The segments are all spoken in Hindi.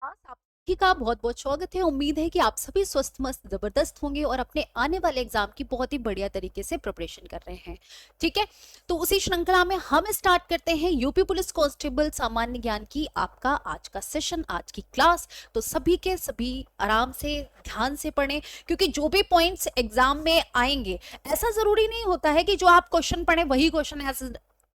आप सभी का बहुत बहुत स्वागत है। उम्मीद है कि आप सभी स्वस्थ मस्त जबरदस्त होंगे और अपने आने वाले एग्जाम की बहुत ही बढ़िया तरीके से प्रिपरेशन कर रहे हैं। ठीक है, तो उसी श्रृंखला में हम स्टार्ट करते हैं यूपी पुलिस कांस्टेबल सामान्य ज्ञान की आपका आज का सेशन, आज की क्लास। तो सभी के सभी आराम से ध्यान से पढ़ें, क्योंकि जो भी पॉइंट्स एग्जाम में आएंगे ऐसा जरूरी नहीं होता है कि जो आप क्वेश्चन पढ़े वही question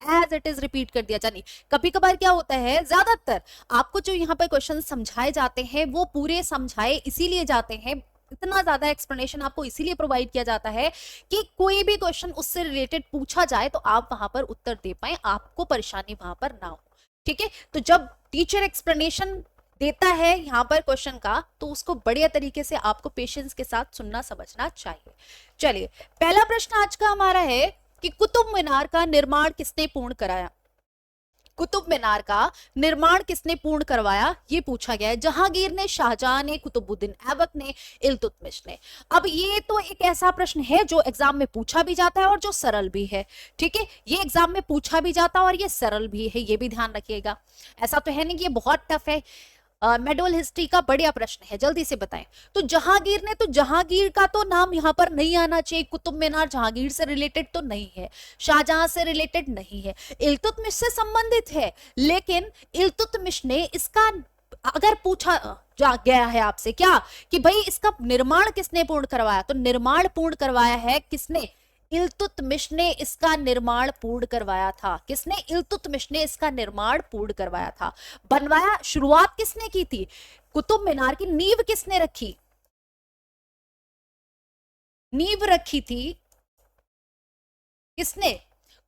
as it is repeat कर दिया जाए। कभी कभार क्या होता है, ज्यादातर आपको जो यहाँ पर क्वेश्चन समझाए जाते हैं वो पूरे समझाए इसीलिए जाते हैं, इतना ज्यादा एक्सप्लेनेशन आपको इसीलिए प्रोवाइड किया जाता है कि कोई भी क्वेश्चन उससे रिलेटेड पूछा जाए तो आप वहां पर उत्तर दे पाए, आपको परेशानी वहां पर ना हो। ठीक है, तो जब टीचर एक्सप्लेनेशन देता है यहाँ पर क्वेश्चन का तो उसको बढ़िया तरीके से आपको पेशेंस के साथ सुनना समझना चाहिए। चलिए, पहला प्रश्न आज का हमारा है कि कुतुब मीनार का निर्माण किसने पूर्ण कराया। कुतुब मीनार का निर्माण किसने पूर्ण करवाया, ये पूछा गया है। जहांगीर ने, शाहजहां ने, कुतुबुद्दीन ऐबक ने, इल्तुतमिश ने। अब ये तो एक ऐसा प्रश्न है जो एग्जाम में पूछा भी जाता है और जो सरल भी है। ठीक है, ये एग्जाम में पूछा भी जाता है और ये सरल भी है, ये भी ध्यान रखिएगा। ऐसा तो है नहीं कि ये बहुत टफ है। मेडोल हिस्ट्री का बढ़िया प्रश्न है, जल्दी से बताएं। तो जहांगीर ने, तो जहांगीर का तो नाम यहां पर नहीं आना चाहिए। कुतुब मीनार जहांगीर से रिलेटेड तो नहीं है, शाहजहां से रिलेटेड नहीं है, इल्तुतमिश से संबंधित है। लेकिन इल्तुतमिश ने इसका अगर पूछा जा गया है आपसे क्या कि भाई इसका निर्माण किसने पूर्ण करवाया, तो निर्माण पूर्ण करवाया है किसने, इल्तुतमिश ने इसका निर्माण पूर्ण करवाया था। किसने, इल्तुतमिश ने इसका निर्माण पूर्ण करवाया था। बनवाया, शुरुआत किसने की थी, कुतुब मीनार की नींव किसने रखी, नींव रखी थी किसने,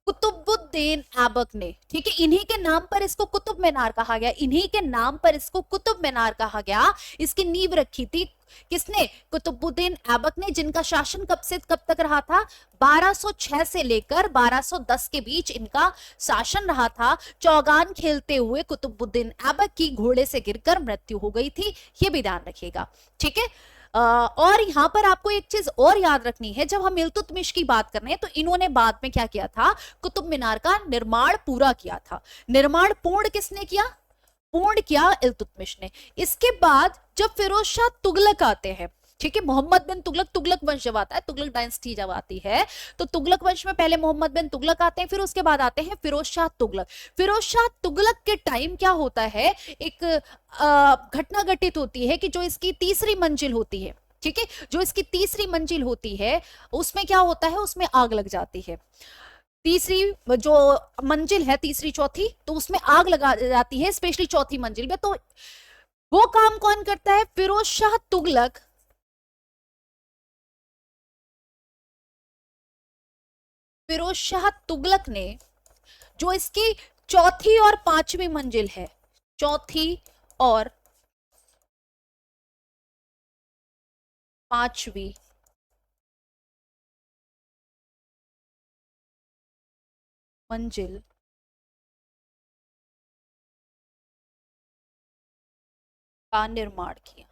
कुतुबुद्दीन ऐबक ने। ठीक है, इन्हीं के नाम पर इसको कुतुब मीनार कहा गया, इन्हीं के नाम पर इसको कुतुब मीनार कहा गया। इसकी नींव रखी थी किसने, कुतुबुद्दीन ऐबक ने, जिनका शासन कब से कब तक रहा था, 1206 से लेकर 1210 के बीच इनका शासन रहा था। चौगान खेलते हुए कुतुबुद्दीन ऐबक की घोड़े से गिरकर मृत्यु हो गई थी, ये भी ध्यान रखिएगा। ठीक है, और यहां पर आपको एक चीज और याद रखनी है, जब हम इल्तुतमिश की बात कर रहे हैं तो इन्होंने बाद में क्या किया था, कुतुब मीनार का निर्माण पूरा किया था। निर्माण पूर्ण किसने किया, पूर्ण किया इल्तुतमिश ने। इसके बाद जब फिरोज शाह तुगलक आते हैं, ठीक है, मोहम्मद बिन तुगलक, तुगलक वंश जब आता है, तुगलक डायनेस्टी जब आती है, तो तुगलक वंश में पहले मोहम्मद बिन तुगलक आते हैं, फिर उसके बाद आते हैं फिरोज शाह तुगलक। फिरोज शाह तुगलक के टाइम क्या होता है, एक घटना घटित होती है कि जो इसकी तीसरी मंजिल होती है, ठीक है, जो इसकी तीसरी मंजिल होती है उसमें क्या होता है, उसमें आग लग जाती है। तीसरी जो मंजिल है, तीसरी चौथी, तो उसमें आग लगा जाती है, स्पेशली चौथी मंजिल में। तो वो काम कौन करता है, फिरोज शाह तुगलक। फिरोज शाह तुगलक ने जो इसकी चौथी और पांचवी मंजिल है, चौथी और पांचवी मंजिल का निर्माण किया।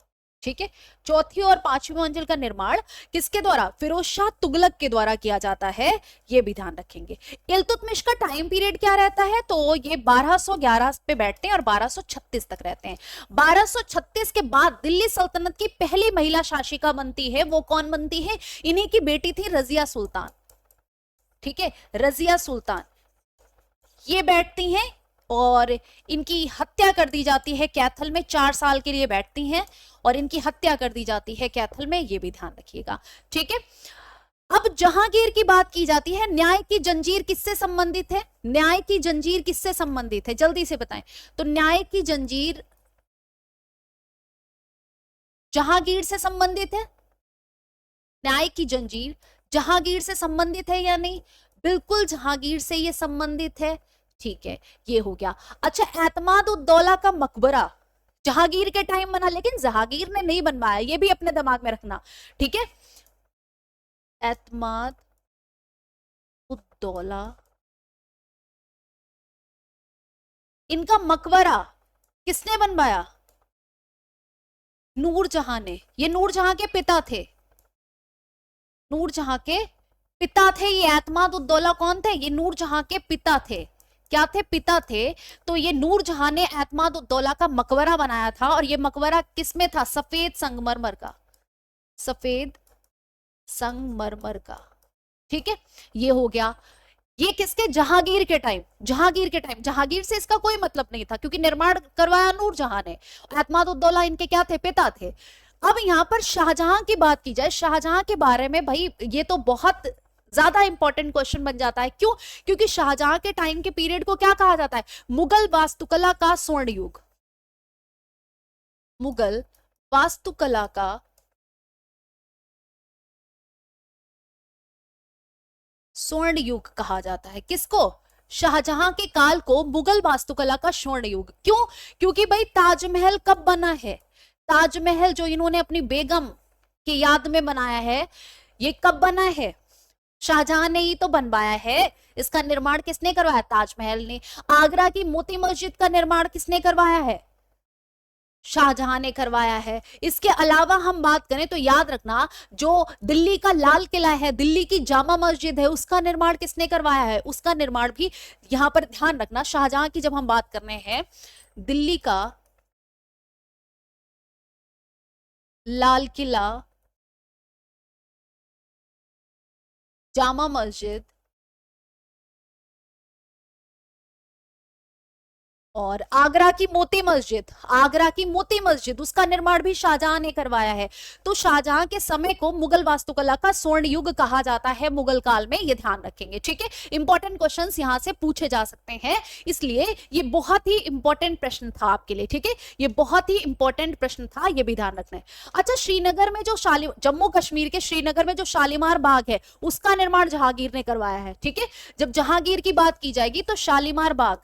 ठीक है, चौथी और पांचवी मंजिल का निर्माण किसके द्वारा, फिरोज शाह तुगलक के द्वारा किया जाता है, ये भी ध्यान रखेंगे। इल्तुतमिश का टाइम पीरियड क्या रहता है, तो ये 1211 पे बैठते हैं और 1236 तक रहते हैं। 1236 के बाद दिल्ली सल्तनत की पहली महिला शासिका बनती है, वो कौन बनती है, इन्हीं की बेटी थी रजिया सुल्तान। ठीक है, रजिया सुल्तान ये बैठती हैं और इनकी हत्या कर दी जाती है कैथल में। 4 साल के लिए बैठती हैं और इनकी हत्या कर दी जाती है कैथल में, ये भी ध्यान रखिएगा। ठीक है, अब जहांगीर की बात की जाती है, न्याय की जंजीर किससे संबंधित है, न्याय की जंजीर किससे संबंधित है, जल्दी से बताएं। तो न्याय की जंजीर जहांगीर से संबंधित है, न्याय की जंजीर जहांगीर से संबंधित है या नहीं, बिल्कुल जहांगीर से ये संबंधित है। ठीक है, ये हो गया। अच्छा, एतमाद उद दौला का मकबरा जहांगीर के टाइम बना, लेकिन जहांगीर ने नहीं बनवाया, ये भी अपने दिमाग में रखना। ठीक है, एतमाद उद दौला, इनका मकबरा किसने बनवाया, नूरजहां ने। ये नूरजहां के पिता थे, नूरजहां के पिता थे ये। एतमाद उद दौला कौन थे, ये नूरजहां के पिता थे। क्या थे? पिता थे। तो ये नूरजहां ने एतमाद उद्दौला का मकबरा बनाया था, और ये मकबरा किसमें था? सफेद संगमरमर का, सफेद संगमरमर का। ठीक है, ये हो गया। ये किसके? जहांगीर के टाइम, जहांगीर के टाइम। जहांगीर से इसका कोई मतलब नहीं था, क्योंकि निर्माण करवाया नूरजहां ने, एतमाद उद्दौला इनके क्या थे? पिता थे। अब यहां पर शाहजहां की बात की जाए, शाहजहां के बारे में भाई ये तो बहुत ज्यादा इंपॉर्टेंट क्वेश्चन बन जाता है। क्यों? क्योंकि शाहजहां के टाइम के पीरियड को क्या कहा जाता है? मुगल वास्तुकला का स्वर्ण युग, मुगल वास्तुकला का स्वर्ण युग कहा जाता है। किसको? शाहजहां के काल को मुगल वास्तुकला का स्वर्ण युग। क्यों? क्योंकि भाई ताजमहल कब बना है? ताजमहल जो इन्होंने अपनी बेगम की याद में बनाया है, ये कब बना है? शाहजहां ने ही तो बनवाया है। इसका निर्माण किसने करवाया? ताजमहल ने। आगरा की मोती मस्जिद का निर्माण किसने करवाया है? शाहजहां ने करवाया है। इसके अलावा हम बात करें तो याद रखना, जो दिल्ली का लाल किला है, दिल्ली की जामा मस्जिद है, उसका निर्माण किसने करवाया है? उसका निर्माण भी यहां पर ध्यान रखना, शाहजहां की जब हम बात कर रहे हैं, दिल्ली का लाल किला, जामा मस्जिद और आगरा की मोती मस्जिद, आगरा की मोती मस्जिद, उसका निर्माण भी शाहजहां ने करवाया है। तो शाहजहां के समय को मुगल वास्तुकला का स्वर्ण युग कहा जाता है, मुगल काल में। ये ध्यान रखेंगे, ठीक है। इंपॉर्टेंट क्वेश्चंस यहां से पूछे जा सकते हैं, इसलिए ये बहुत ही इंपॉर्टेंट प्रश्न था आपके लिए, ठीक है। ये बहुत ही इंपॉर्टेंट प्रश्न था, ये भी ध्यान रखना है। अच्छा, श्रीनगर में जो जम्मू कश्मीर के श्रीनगर में जो शालीमार बाग है, उसका निर्माण जहांगीर ने करवाया है, ठीक है। जब जहांगीर की बात की जाएगी तो शालीमार बाग,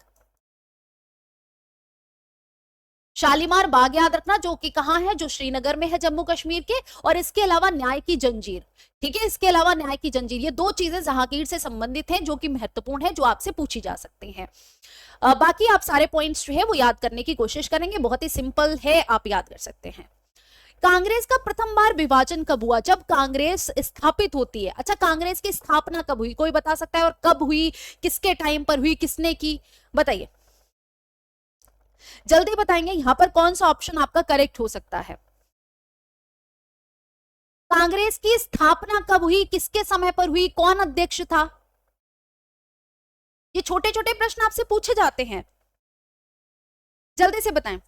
शालीमार बाग याद रखना, जो कि कहां है? जो श्रीनगर में है, जम्मू कश्मीर के। और इसके अलावा न्याय की जंजीर, ठीक है। इसके अलावा न्याय की जंजीर, ये दो चीजें जहांगीर से संबंधित हैं, जो कि महत्वपूर्ण है, जो आपसे पूछी जा सकती हैं। बाकी आप सारे पॉइंट्स जो है वो याद करने की कोशिश करेंगे, बहुत ही सिंपल है, आप याद कर सकते हैं। कांग्रेस का प्रथम बार विभाजन कब हुआ? जब कांग्रेस स्थापित होती है। अच्छा, कांग्रेस की स्थापना कब हुई? कोई बता सकता है? और कब हुई? किसके टाइम पर हुई? किसने की? बताइए, जल्दी बताएंगे। यहां पर कौन सा ऑप्शन आपका करेक्ट हो सकता है? कांग्रेस की स्थापना कब हुई? किसके समय पर हुई? कौन अध्यक्ष था? ये छोटे छोटे प्रश्न आपसे पूछे जाते हैं, जल्दी से बताएं।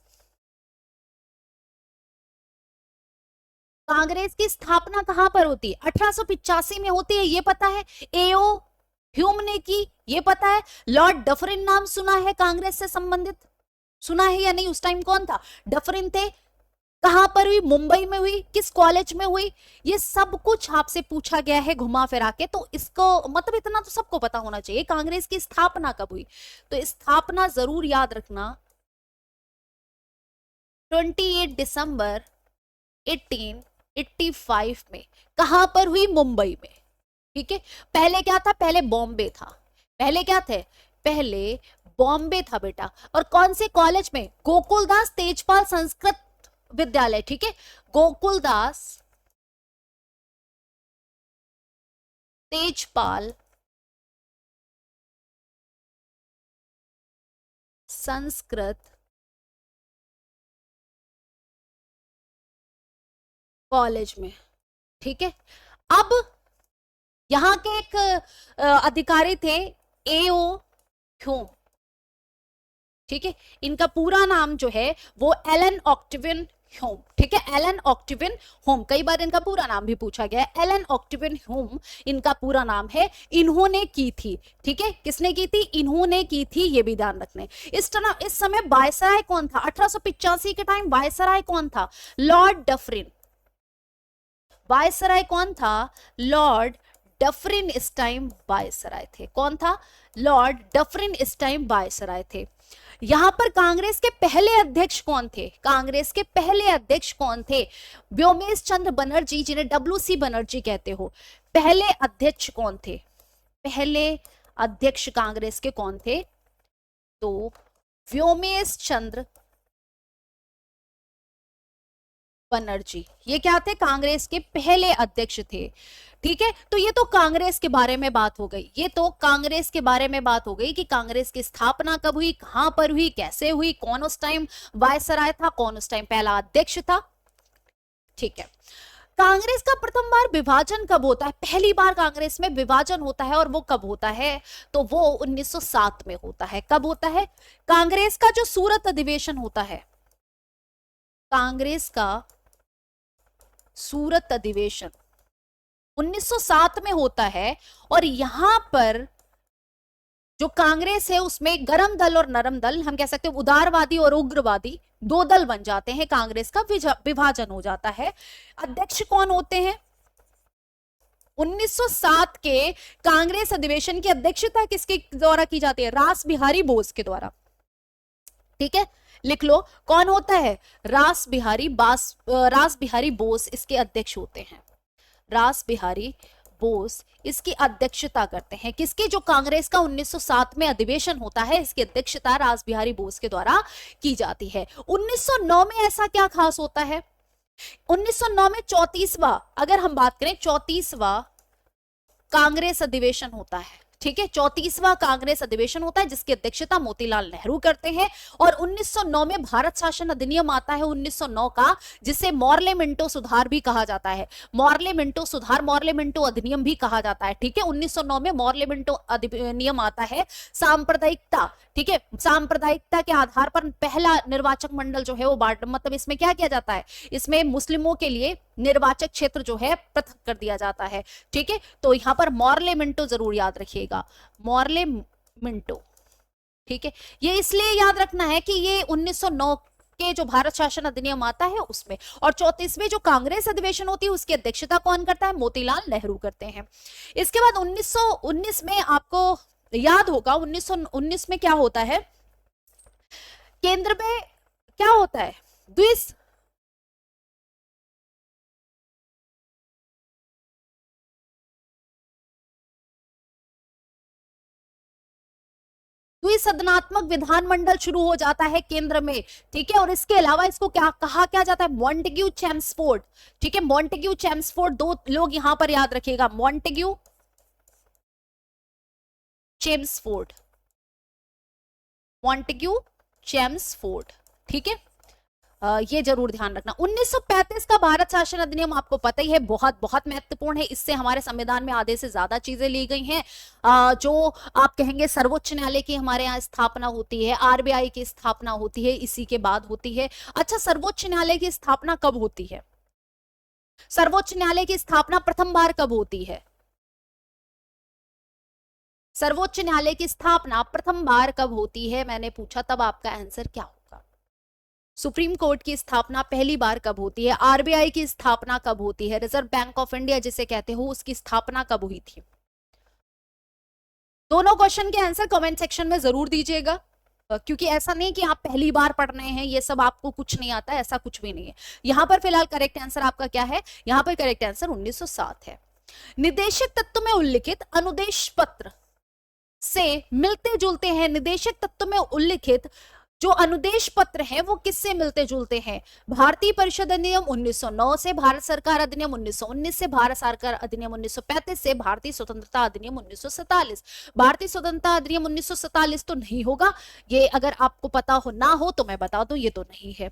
कांग्रेस की स्थापना कहां पर होती है? 1885 में होती है, ये पता है। एओ ह्यूम ने की, ये पता है। लॉर्ड डफरिन नाम सुना है कांग्रेस से संबंधित? सुना है या नहीं? उस टाइम कौन था? डफरिन थे। कहां पर हुई? मुंबई में हुई। किस कॉलेज में हुई? ये सब कुछ आपसे पूछा गया है घुमा फिरा के, तो इसको मतलब इतना तो सबको पता होना चाहिए। कांग्रेस की स्थापना कब हुई? तो स्थापना जरूर याद रखना, 28 दिसंबर 1885 में। कहां पर हुई? मुंबई में, ठीक है। पहले क्या था? पहले बॉम्बे था। पहले क्या थे? पहले बॉम्बे था बेटा। और कौन से कॉलेज में? गोकुलदास तेजपाल संस्कृत विद्यालय, ठीक है। गोकुलदास तेजपाल संस्कृत कॉलेज में, ठीक है। अब यहां के एक अधिकारी थे, एओ ह्यूम, ठीक है। इनका पूरा नाम जो है वो एलन ऑक्टेवियन ह्यूम, ठीक है। एलन ऑक्टेवियन ह्यूम, कई बार इनका पूरा नाम भी पूछा गया है। एलन ऑक्टेवियन ह्यूम इनका पूरा नाम है। इन्होंने की थी, ठीक है। किसने की थी? इन्होंने की थी, ये भी ध्यान रखना है। इस समय वायसराय कौन था? 1885 के टाइम वायसराय कौन था? Lord Dufferin. वायसराय कौन था? लॉर्ड डफरिन इस टाइम वायसराय थे। कौन था? लॉर्ड डफरिन इस टाइम वायसराय थे। यहां पर कांग्रेस के पहले अध्यक्ष कौन थे? कांग्रेस के पहले अध्यक्ष कौन थे? व्योमेश चंद्र बनर्जी, जिन्हें WC बनर्जी कहते हो। पहले अध्यक्ष कौन थे? पहले अध्यक्ष कांग्रेस के कौन थे? तो व्योमेश चंद्र बनर्जी, ये क्या थे, कांग्रेस के पहले अध्यक्ष थे। ठीक है, तो ये तो कांग्रेस के बारे में बात हो गई, ये तो कांग्रेस के बारे में बात हो गई कि कांग्रेस की स्थापना कब हुई, कहां पर हुई, कैसे हुई, कौन उस टाइम वायसराय था, कौन उस टाइम पहला अध्यक्ष था। ठीक है, कांग्रेस का प्रथम बार विभाजन कब होता है, पहली बार कांग्रेस में विभाजन होता है और वो कब होता है, तो वो 1907 में होता है। कब होता है, कांग्रेस का जो सूरत अधिवेशन होता है, कांग्रेस का सूरत अधिवेशन 1907 में होता है। और यहां पर जो कांग्रेस है उसमें गरम दल और नरम दल, हम कह सकते हैं उदारवादी और उग्रवादी, दो दल बन जाते हैं, कांग्रेस का विभाजन हो जाता है। अध्यक्ष कौन होते हैं, 1907 के कांग्रेस अधिवेशन की अध्यक्षता किसके द्वारा की जाती है, रास बिहारी बोस के द्वारा। ठीक है, लिख लो कौन होता है, रास बिहारी बोस इसके अध्यक्ष होते हैं। रास बिहारी बोस इसकी अध्यक्षता करते हैं। किसकी, जो कांग्रेस का 1907 में अधिवेशन होता है, इसकी अध्यक्षता रास बिहारी बोस के द्वारा की जाती है। 1909 में ऐसा क्या खास होता है, 1909 में 34वां, अगर हम बात करें 34वां कांग्रेस अधिवेशन होता है। ठीक है, 34वां कांग्रेस अधिवेशन होता है जिसकी अध्यक्षता मोतीलाल नेहरू करते हैं। और 1909 में भारत शासन अधिनियम आता है 1909 का, जिसे मॉर्ले मिंटो सुधार भी कहा जाता है। मॉर्ले मिंटो सुधार, मॉर्ले मिंटो अधिनियम भी कहा जाता है। ठीक है, 1909 में मॉर्ले मिंटो अधिनियम आता है। सांप्रदायिकता, ठीक है, सांप्रदायिकता के आधार पर पहला निर्वाचक मंडल जो है वो मतलब इसमें क्या किया जाता है, इसमें मुस्लिमों के लिए निर्वाचक क्षेत्र जो है पृथक कर दिया जाता है। ठीक है, तो यहां पर मॉर्ले मिंटो जरूर याद रखिएगा, मॉर्ले मिंटो। ठीक है, ये इसलिए याद रखना है कि ये 1909 के जो भारत शासन अधिनियम आता है उसमें, और 34वें जो कांग्रेस अधिवेशन होती है उसकी अध्यक्षता कौन करता है, मोतीलाल नेहरू करते हैं। इसके बाद 1919 में आपको याद होगा, 1919 में क्या होता है, केंद्र में क्या होता है, द्विसदनात्मक विधानमंडल शुरू हो जाता है केंद्र में। ठीक है, और इसके अलावा इसको क्या कहा क्या जाता है, मॉन्टेग्यू चैम्सफोर्ड। ठीक है, मॉन्टेग्यू चैम्सफोर्ड, दो लोग यहां पर याद रखिएगा, मॉन्टेग्यू चैम्सफोर्ड, मॉन्टेग्यू चैम्सफोर्ड। ठीक है, ये जरूर ध्यान रखना। 1935 का भारत शासन अधिनियम आपको पता ही है, बहुत बहुत महत्वपूर्ण है। इससे हमारे संविधान में आधे से ज्यादा चीजें ली गई हैं। जो आप कहेंगे सर्वोच्च न्यायालय की हमारे यहाँ स्थापना होती है, आरबीआई की स्थापना होती है, इसी के बाद होती है। अच्छा, सर्वोच्च न्यायालय की स्थापना कब होती है, सर्वोच्च न्यायालय की स्थापना प्रथम बार कब होती है, सर्वोच्च न्यायालय की स्थापना प्रथम बार कब होती है, मैंने पूछा, तब आपका आंसर क्या होगा। सुप्रीम कोर्ट की स्थापना पहली बार कब होती है, आरबीआई की स्थापना कब होती है, रिजर्व बैंक ऑफ इंडिया जिसे कहते हो उसकी स्थापना कब हुई थी। दोनों क्वेश्चन के आंसर कमेंट सेक्शन में जरूर दीजिएगा, क्योंकि ऐसा नहीं कि आप पहली बार पढ़ रहे हैं, ये सब आपको कुछ नहीं आता, ऐसा कुछ भी नहीं है। यहां पर फिलहाल करेक्ट आंसर आपका क्या है, यहां पर करेक्ट आंसर 1907 है। निदेशक तत्व में उल्लिखित अनुदेश पत्र से मिलते जुलते हैं, निदेशक तत्व में उल्लिखित जो अनुदेश पत्र हैं वो किससे मिलते जुलते हैं, भारतीय परिषद अधिनियम 1909 से, भारत सरकार अधिनियम 1919 से, भारत सरकार अधिनियम 1935 से, भारतीय स्वतंत्रता अधिनियम 1947। भारतीय स्वतंत्रता अधिनियम 1947 तो नहीं होगा, ये अगर आपको पता हो ना हो तो मैं बता दूं, ये तो नहीं है।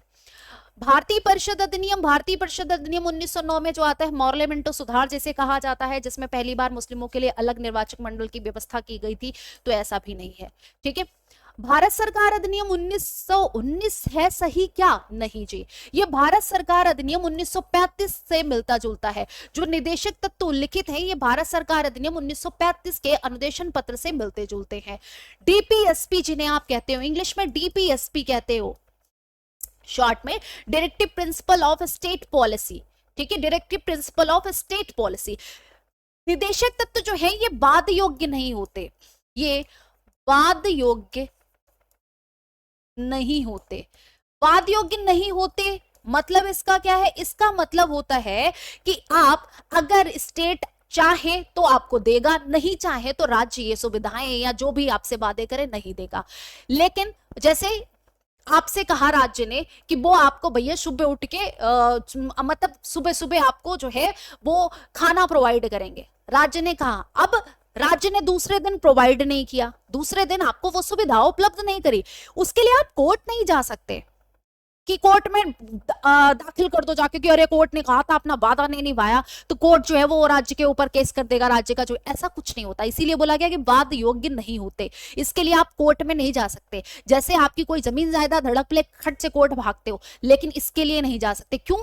भारतीय परिषद अधिनियम 1909 में जो आता है मॉर्ले मिंटो सुधार जिसे कहा जाता है, जिसमें पहली बार मुस्लिमों के लिए अलग निर्वाचक मंडल की व्यवस्था की गई थी, तो ऐसा भी नहीं है। ठीक है, भारत सरकार अधिनियम 1919 है सही क्या, नहीं जी, ये भारत सरकार अधिनियम 1935 से मिलता जुलता है। जो निदेशक तत्व उल्लिखित है ये भारत सरकार अधिनियम 1935 के अनुदेशन पत्र से मिलते जुलते हैं। डीपीएसपी जिन्हें आप कहते हो, इंग्लिश में डीपीएसपी कहते हो, शॉर्ट में directive principle of state policy. ठीक है, directive principle of state policy. निदेशक तत्व जो है ये वाद योग्य नहीं होते, ये वाद योग्य नहीं होते, वाद योग्य नहीं होते मतलब इसका क्या है, इसका मतलब होता है कि आप अगर स्टेट चाहे तो आपको देगा, नहीं चाहे तो राज्य ये सुविधाएं या जो भी आपसे वादे करे नहीं देगा। लेकिन जैसे आपसे कहा राज्य ने कि वो आपको भैया सुबह उठ के मतलब सुबह सुबह आपको जो है वो खाना प्रोवाइड करेंगे, राज्य ने कहा। अब राज्य ने दूसरे दिन प्रोवाइड नहीं किया, दूसरे दिन आपको वो सुविधा उपलब्ध नहीं करी, उसके लिए आप कोर्ट नहीं जा सकते कि कोर्ट में दाखिल कर दो जाके कि अरे कोर्ट ने कहा था अपना वादा नहीं निभाया, तो कोर्ट जो है वो राज्य के ऊपर केस कर देगा, राज्य का जो, ऐसा कुछ नहीं होता। इसीलिए बोला गया कि वाद योग्य नहीं होते, इसके लिए आप कोर्ट में नहीं जा सकते। जैसे आपकी कोई जमीन जायदाद हड़प ले, खट से कोर्ट भागते हो, लेकिन इसके लिए नहीं जा सकते। क्यों?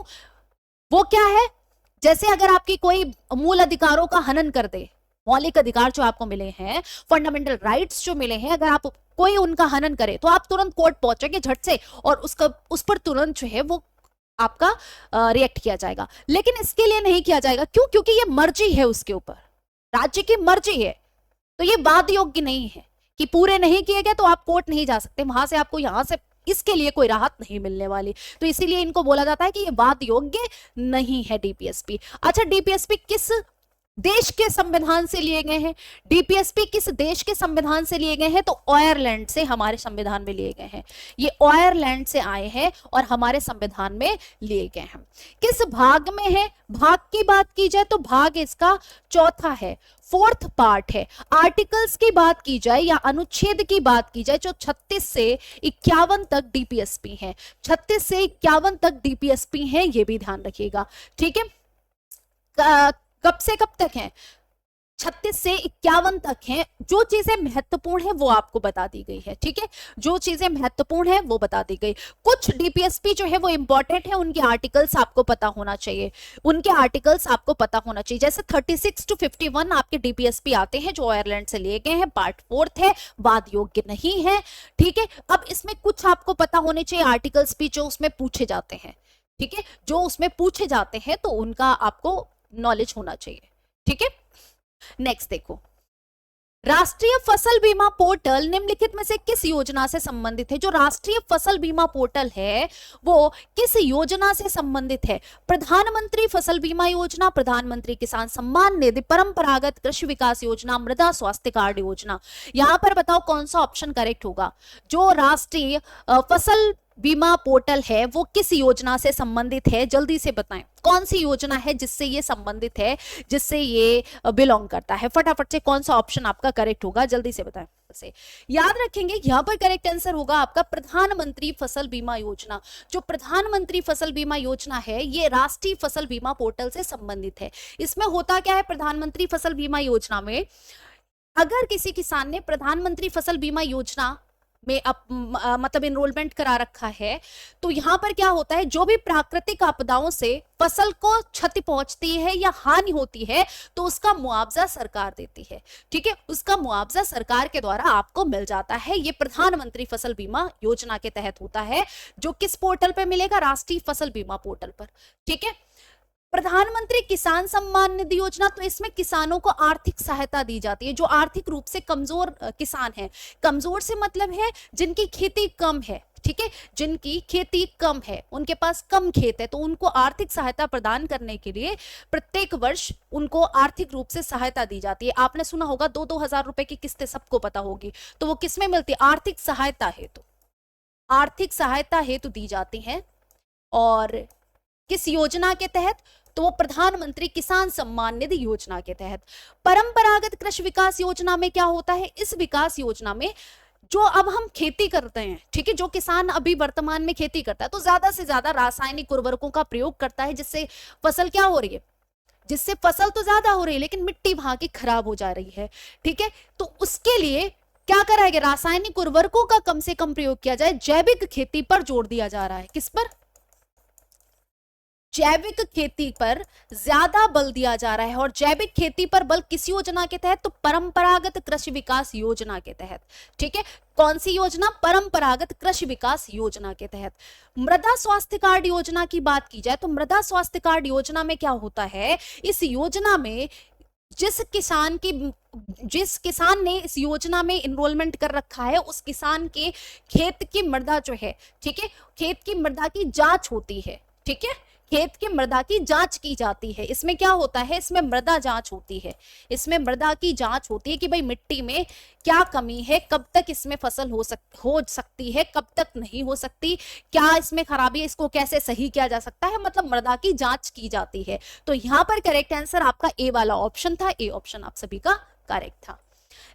वो क्या है, जैसे अगर आपकी कोई मूल अधिकारों का हनन कर दे, मौलिक अधिकार जो आपको मिले हैं, फंडामेंटल राइट्स जो मिले हैं, अगर आप कोई उनका हनन करे तो आप तुरंत कोर्ट पहुंचेंगे झट से, और उसका उस पर तुरंत जो है वो आपका रिएक्ट किया जाएगा। लेकिन इसके लिए नहीं किया जाएगा, क्यों? क्योंकि ये मर्जी है, उसके ऊपर राज्य की मर्जी है, तो ये वाद योग्य नहीं है कि पूरे नहीं किए गए तो आप कोर्ट नहीं जा सकते, वहां से आपको यहां से इसके लिए कोई राहत नहीं मिलने वाली। तो इसीलिए इनको बोला जाता है कि ये वाद योग्य नहीं है डीपीएसपी। अच्छा, डीपीएसपी किस देश के संविधान से लिए गए हैं? डीपीएसपी किस देश के संविधान से लिए गए हैं? तो आयरलैंड से हमारे संविधान में लिए गए हैं। ये आयरलैंड से आए हैं और हमारे संविधान में लिए गए हैं। किस भाग में है? भाग की बात की जाए तो भाग इसका चौथा है, फोर्थ पार्ट है। आर्टिकल्स की बात की जाए या अनुच्छेद की बात की जाए, जो 36 से 51 तक डीपीएसपी है, 36 से 51 तक डीपीएसपी है, ये भी ध्यान रखिएगा, ठीक है। कब से कब तक है? 36 से 51 तक हैं। जो चीजें महत्वपूर्ण है वो आपको बता दी गई है, ठीक है, जो चीजें महत्वपूर्ण है वो बता दी गई। कुछ डीपीएसपी जो है वो इंपॉर्टेंट है, उनके आर्टिकल्स आपको पता होना चाहिए, उनके आर्टिकल्स आपको पता होना चाहिए। जैसे 36 to 51 आपके डीपीएसपी आते हैं जो आयरलैंड से लिए गए हैं, पार्ट 4 है, वाद योग्य नहीं है, ठीक है। अब इसमें कुछ आपको पता होने चाहिए आर्टिकल्स भी जो उसमें पूछे जाते हैं, ठीक है, जो उसमें पूछे जाते हैं तो उनका आपको नॉलेज होना चाहिए, ठीक है। नेक्स्ट देखो, राष्ट्रीय फसल बीमा पोर्टल निम्नलिखित में से किस योजना से संबंधित है? जो राष्ट्रीय फसल बीमा पोर्टल है वो किस योजना से संबंधित है? प्रधानमंत्री फसल बीमा योजना, प्रधानमंत्री किसान सम्मान निधि, परंपरागत कृषि विकास योजना, मृदा स्वास्थ्य कार्ड योजना। यहां पर बताओ कौन सा ऑप्शन करेक्ट होगा? जो राष्ट्रीय फसल बीमा पोर्टल है वो किस योजना से संबंधित है? जल्दी से बताएं, कौन सी योजना है जिससे ये संबंधित है, जिससे ये बिलोंग करता है? फटाफट से कौन सा ऑप्शन आपका करेक्ट होगा, जल्दी से बताएं। से याद रखेंगे, यहां पर करेक्ट आंसर होगा आपका प्रधानमंत्री फसल बीमा योजना। जो प्रधानमंत्री फसल बीमा योजना है ये राष्ट्रीय फसल बीमा पोर्टल से संबंधित है। इसमें होता क्या है, प्रधानमंत्री फसल बीमा योजना में अगर किसी किसान ने प्रधानमंत्री फसल बीमा योजना में मतलब एनरोलमेंट करा रखा है, तो यहां पर क्या होता है, जो भी प्राकृतिक आपदाओं से फसल को क्षति पहुंचती है या हानि होती है तो उसका मुआवजा सरकार देती है, ठीक है, उसका मुआवजा सरकार के द्वारा आपको मिल जाता है। ये प्रधानमंत्री फसल बीमा योजना के तहत होता है, जो किस पोर्टल पर मिलेगा? राष्ट्रीय फसल बीमा पोर्टल पर, ठीक है। प्रधानमंत्री किसान सम्मान निधि योजना, तो इसमें किसानों को आर्थिक सहायता दी जाती है जो आर्थिक रूप से कमजोर किसान है। कमजोर से मतलब है जिनकी खेती कम है, ठीक है, जिनकी खेती कम है, उनके पास कम खेत है, तो उनको आर्थिक सहायता प्रदान करने के लिए प्रत्येक वर्ष उनको आर्थिक रूप से सहायता दी जाती है। आपने सुना होगा 2-2 हजार रुपए की किस्तें, सबको पता होगी, तो वो किसमें मिलती है? आर्थिक सहायता हेतु, आर्थिक सहायता हेतु दी जाती है। और किस योजना के तहत? तो वो प्रधानमंत्री किसान सम्मान निधि योजना के तहत। परंपरागत कृषि विकास योजना में क्या होता है? इस विकास योजना में जो अब हम खेती करते हैं, ठीक है, जो किसान अभी वर्तमान में खेती करता है तो ज्यादा से ज्यादा रासायनिक उर्वरकों का प्रयोग करता है, जिससे फसल क्या हो रही है, जिससे फसल तो ज्यादा हो रही है लेकिन मिट्टी वहां की खराब हो जा रही है, ठीक है। तो उसके लिए क्या करा गया? रासायनिक उर्वरकों का कम से कम प्रयोग किया जाए, जैविक खेती पर जोर दिया जा रहा है। किस पर? जैविक खेती पर ज्यादा बल दिया जा रहा है। और जैविक खेती पर बल किस योजना के तहत? तो परंपरागत कृषि विकास योजना के तहत, ठीक है। कौन सी योजना? परंपरागत कृषि विकास योजना के तहत। मृदा स्वास्थ्य कार्ड योजना की बात की जाए तो मृदा स्वास्थ्य कार्ड योजना में क्या होता है? इस योजना में जिस किसान ने इस योजना में इनरोलमेंट कर रखा है उस किसान के खेत की मृदा जो है, ठीक है, खेत की मृदा की जांच होती है, ठीक है, खेत की मृदा की जांच की जाती है। इसमें क्या होता है, इसमें मृदा जांच होती है, इसमें मृदा की जांच होती है कि भाई मिट्टी में क्या कमी है, कब तक इसमें फसल हो सकती है, कब तक नहीं हो सकती, क्या इसमें खराबी है, इसको कैसे सही किया जा सकता है, मतलब मृदा की जांच की जाती है। तो यहां पर करेक्ट आंसर आपका ए वाला ऑप्शन था, ए ऑप्शन आप सभी का करेक्ट था।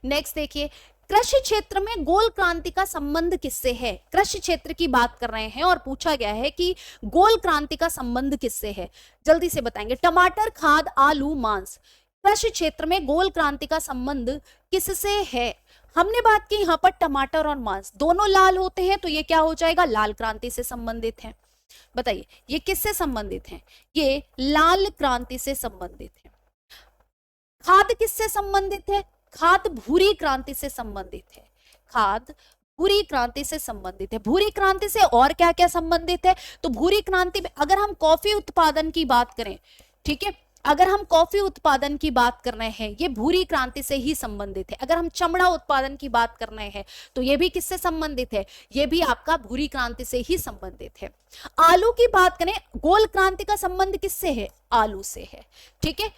नेक्स्ट देखिए, कृषि क्षेत्र में गोल क्रांति का संबंध किससे है? कृषि क्षेत्र की बात कर रहे हैं और पूछा गया है कि गोल क्रांति का संबंध किससे है, जल्दी से बताएंगे। टमाटर, खाद, आलू, मांस, कृषि क्षेत्र में गोल क्रांति का संबंध किससे है? हमने बात की यहां पर टमाटर और मांस दोनों लाल होते हैं, तो ये क्या हो जाएगा, लाल क्रांति से संबंधित है। बताइए ये किससे संबंधित है? ये लाल क्रांति से संबंधित है। खाद किससे संबंधित है? खाद भूरी क्रांति से संबंधित है। खाद भूरी क्रांति से संबंधित है। भूरी क्रांति से और क्या क्या संबंधित है? तो भूरी क्रांति में अगर हम कॉफी उत्पादन की बात करें, ठीक है, अगर हम कॉफी उत्पादन की बात कर रहे हैं, ये भूरी क्रांति से ही संबंधित है। अगर हम चमड़ा उत्पादन की बात कर रहे हैं तो ये भी किससे संबंधित है? ये भी आपका भूरी क्रांति से ही संबंधित है। आलू की बात करें, गोल क्रांति का संबंध किससे है? आलू से है। ठीक है,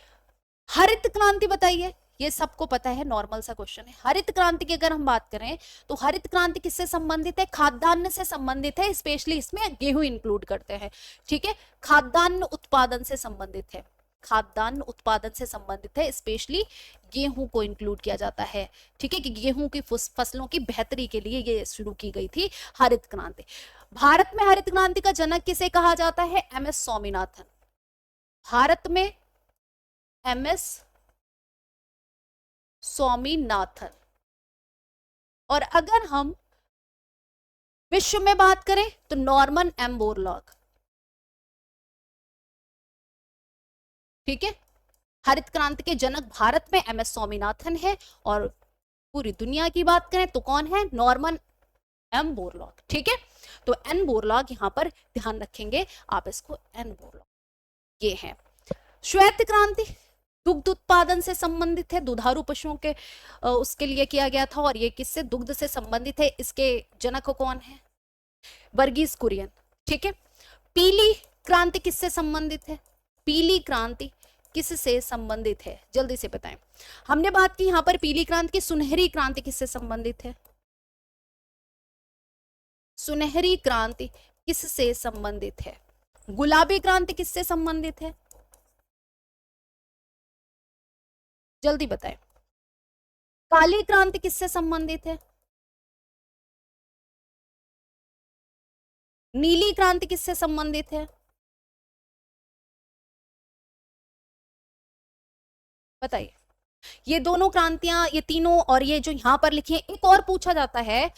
हरित क्रांति बताइए, ये सबको पता है, नॉर्मल सा क्वेश्चन है। हरित क्रांति की अगर हम बात करें तो हरित क्रांति किससे संबंधित है? खाद्यान्न से संबंधित है, स्पेशली इसमें गेहूं इंक्लूड करते हैं। ठीक है, खाद्यान्न उत्पादन से संबंधित है, खाद्यान्न उत्पादन से संबंधित है, स्पेशली गेहूं को इंक्लूड किया जाता है। ठीक है, कि गेहूं की फसलों की बेहतरी के लिए ये शुरू की गई थी हरित क्रांति। भारत में हरित क्रांति का जनक किसे कहा जाता है? एमएस स्वामीनाथन। भारत में एमएस स्वामीनाथन। और अगर हम विश्व में बात करें तो नॉर्मन एम बोरलॉग। ठीक है, हरित क्रांति के जनक भारत में एमएस स्वामीनाथन है और पूरी दुनिया की बात करें तो कौन है? Norman M Borlaug. ठीक है, तो एन बोरलॉग यहां पर ध्यान रखेंगे आप, इसको एन बोरलॉग ये है। श्वेत क्रांति दुग्ध उत्पादन से संबंधित है, दुधारू पशुओं के उसके लिए किया गया था, और ये किससे? दुग्ध से संबंधित है। इसके जनक कौन है? वर्गीस कुरियन। ठीक है, पीली क्रांति किससे संबंधित है? पीली क्रांति किससे संबंधित है, जल्दी से बताएं। हमने बात की यहां पर पीली क्रांति की। सुनहरी क्रांति किससे संबंधित है? सुनहरी क्रांति किससे संबंधित है? गुलाबी क्रांति किससे संबंधित है? जल्दी बताएं। काली क्रांति किससे संबंधित है? नीली क्रांति किससे संबंधित है? बताइए। ये दोनों क्रांतियां, ये तीनों, और ये जो यहां पर लिखी है, एक और पूछा जाता है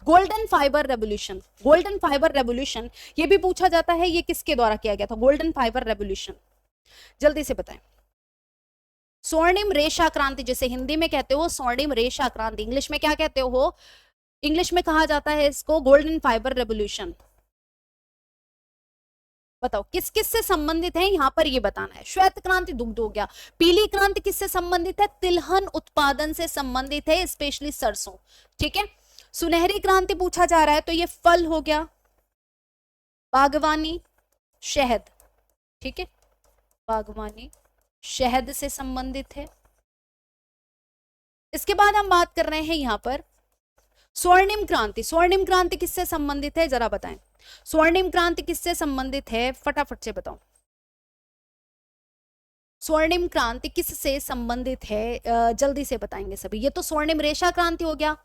golden fibre revolution. Golden fibre revolution ये भी पूछा जाता है, ये किसके द्वारा किया गया था? गोल्डन फाइबर रेवोल्यूशन, जल्दी से बताएं। स्वर्णिम रेशा क्रांति, जैसे हिंदी में कहते हो स्वर्णिम रेशा क्रांति, इंग्लिश में क्या कहते हो? इंग्लिश में कहा जाता है इसको गोल्डन फाइबर रेवोल्यूशन। बताओ किस किस से संबंधित है, यहां पर ये बताना है। श्वेत क्रांति दुग्ध हो गया। पीली क्रांति किससे संबंधित है? तिलहन उत्पादन से संबंधित है, स्पेशली सरसों। ठीक है, सुनहरी क्रांति पूछा जा रहा है तो ये फल हो गया, बागवानी, शहद। ठीक है, बागवानी शहद से संबंधित है। इसके बाद हम बात कर रहे हैं यहां पर स्वर्णिम क्रांति। स्वर्णिम क्रांति किससे संबंधित है, जरा बताएं। स्वर्णिम क्रांति किससे संबंधित है, फटाफट से बताओ। स्वर्णिम क्रांति किससे संबंधित है, जल्दी से बताएंगे सभी। ये तो स्वर्णिम रेशा क्रांति हो गया,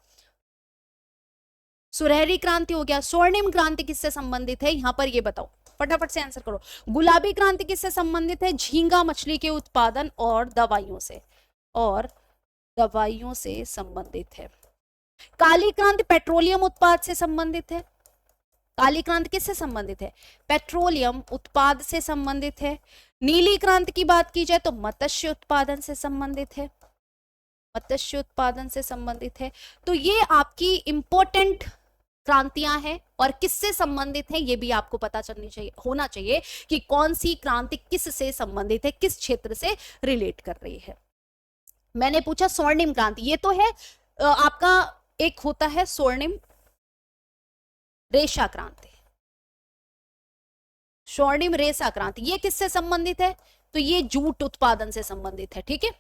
सुनहरी क्रांति हो गया। स्वर्णिम क्रांति किससे संबंधित है, यहां पर ये बताओ, फटाफट से आंसर करो। गुलाबी क्रांति किससे संबंधित है? झींगा मछली के उत्पादन और दवाइयों से, और दवाइयों से संबंधित है। काली क्रांति पेट्रोलियम उत्पाद से संबंधित है। काली क्रांति किससे संबंधित है? पेट्रोलियम उत्पाद से संबंधित है। नीली क्रांति की बात की जाए तो मत्स्य उत्पादन से संबंधित है, मत्स्य उत्पादन से संबंधित है। तो ये आपकी इंपॉर्टेंट क्रांतियां हैं, और किससे संबंधित है ये भी आपको पता चलनी चाहिए, होना चाहिए कि कौन सी क्रांति किससे संबंधित है, किस क्षेत्र से रिलेट कर रही है। मैंने पूछा स्वर्णिम क्रांति, ये तो है आपका, एक होता है स्वर्णिम रेशा क्रांति, स्वर्णिम रेशा क्रांति, ये किससे संबंधित है? तो ये जूट उत्पादन से संबंधित है, ठीक है,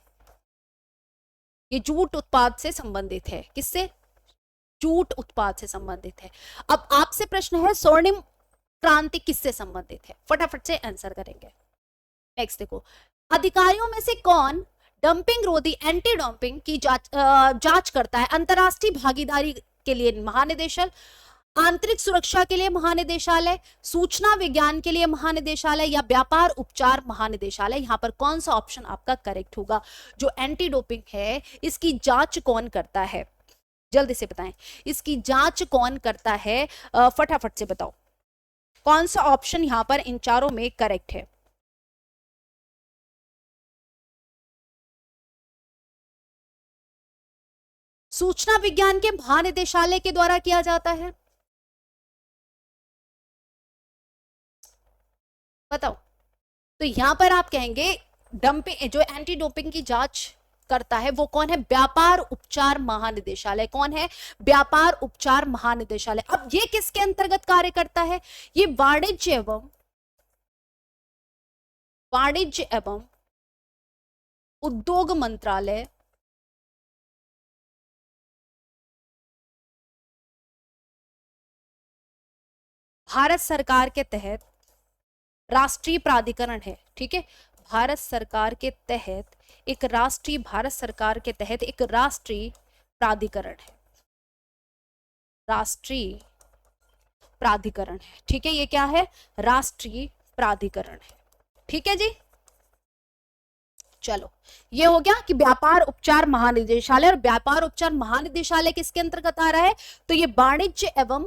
ये जूट उत्पाद से संबंधित है। किससे? जूट उत्पाद से संबंधित है। अब आपसे प्रश्न है स्वर्णिम क्रांति किससे संबंधित है? फटाफट से आंसर करेंगे। नेक्स्ट देखो, अधिकारियों में से कौन डंपिंग रोधी एंटी डंपिंग की जांच करता है? अंतरराष्ट्रीय भागीदारी के लिए महानिदेशक, आंतरिक सुरक्षा के लिए महानिदेशालय, सूचना विज्ञान के लिए महानिदेशालय, या व्यापार उपचार महानिदेशालय? यहां पर कौन सा ऑप्शन आपका करेक्ट होगा? जो एंटी डोपिंग है इसकी जांच कौन करता है? जल्दी से बताएं, इसकी जांच कौन करता है? फटाफट से बताओ कौन सा ऑप्शन यहां पर इन चारों में करेक्ट है? सूचना विज्ञान के महानिदेशालय के द्वारा किया जाता है। बताओ। तो यहां पर आप कहेंगे डंपिंग, जो एंटी डोपिंग की जांच करता है वो कौन है? व्यापार उपचार महानिदेशालय। कौन है? व्यापार उपचार महानिदेशालय। अब ये किसके अंतर्गत कार्य करता है? ये वाणिज्य एवं उद्योग मंत्रालय, भारत सरकार के तहत राष्ट्रीय प्राधिकरण है, ठीक है, भारत सरकार के तहत एक राष्ट्रीय, भारत सरकार के तहत एक राष्ट्रीय प्राधिकरण है, राष्ट्रीय प्राधिकरण है, ठीक है, ये क्या है? राष्ट्रीय प्राधिकरण है, ठीक है जी। चलो, ये हो गया कि व्यापार उपचार महानिदेशालय, और व्यापार उपचार महानिदेशालय किसके अंतर्गत आ रहा है? तो ये वाणिज्य एवं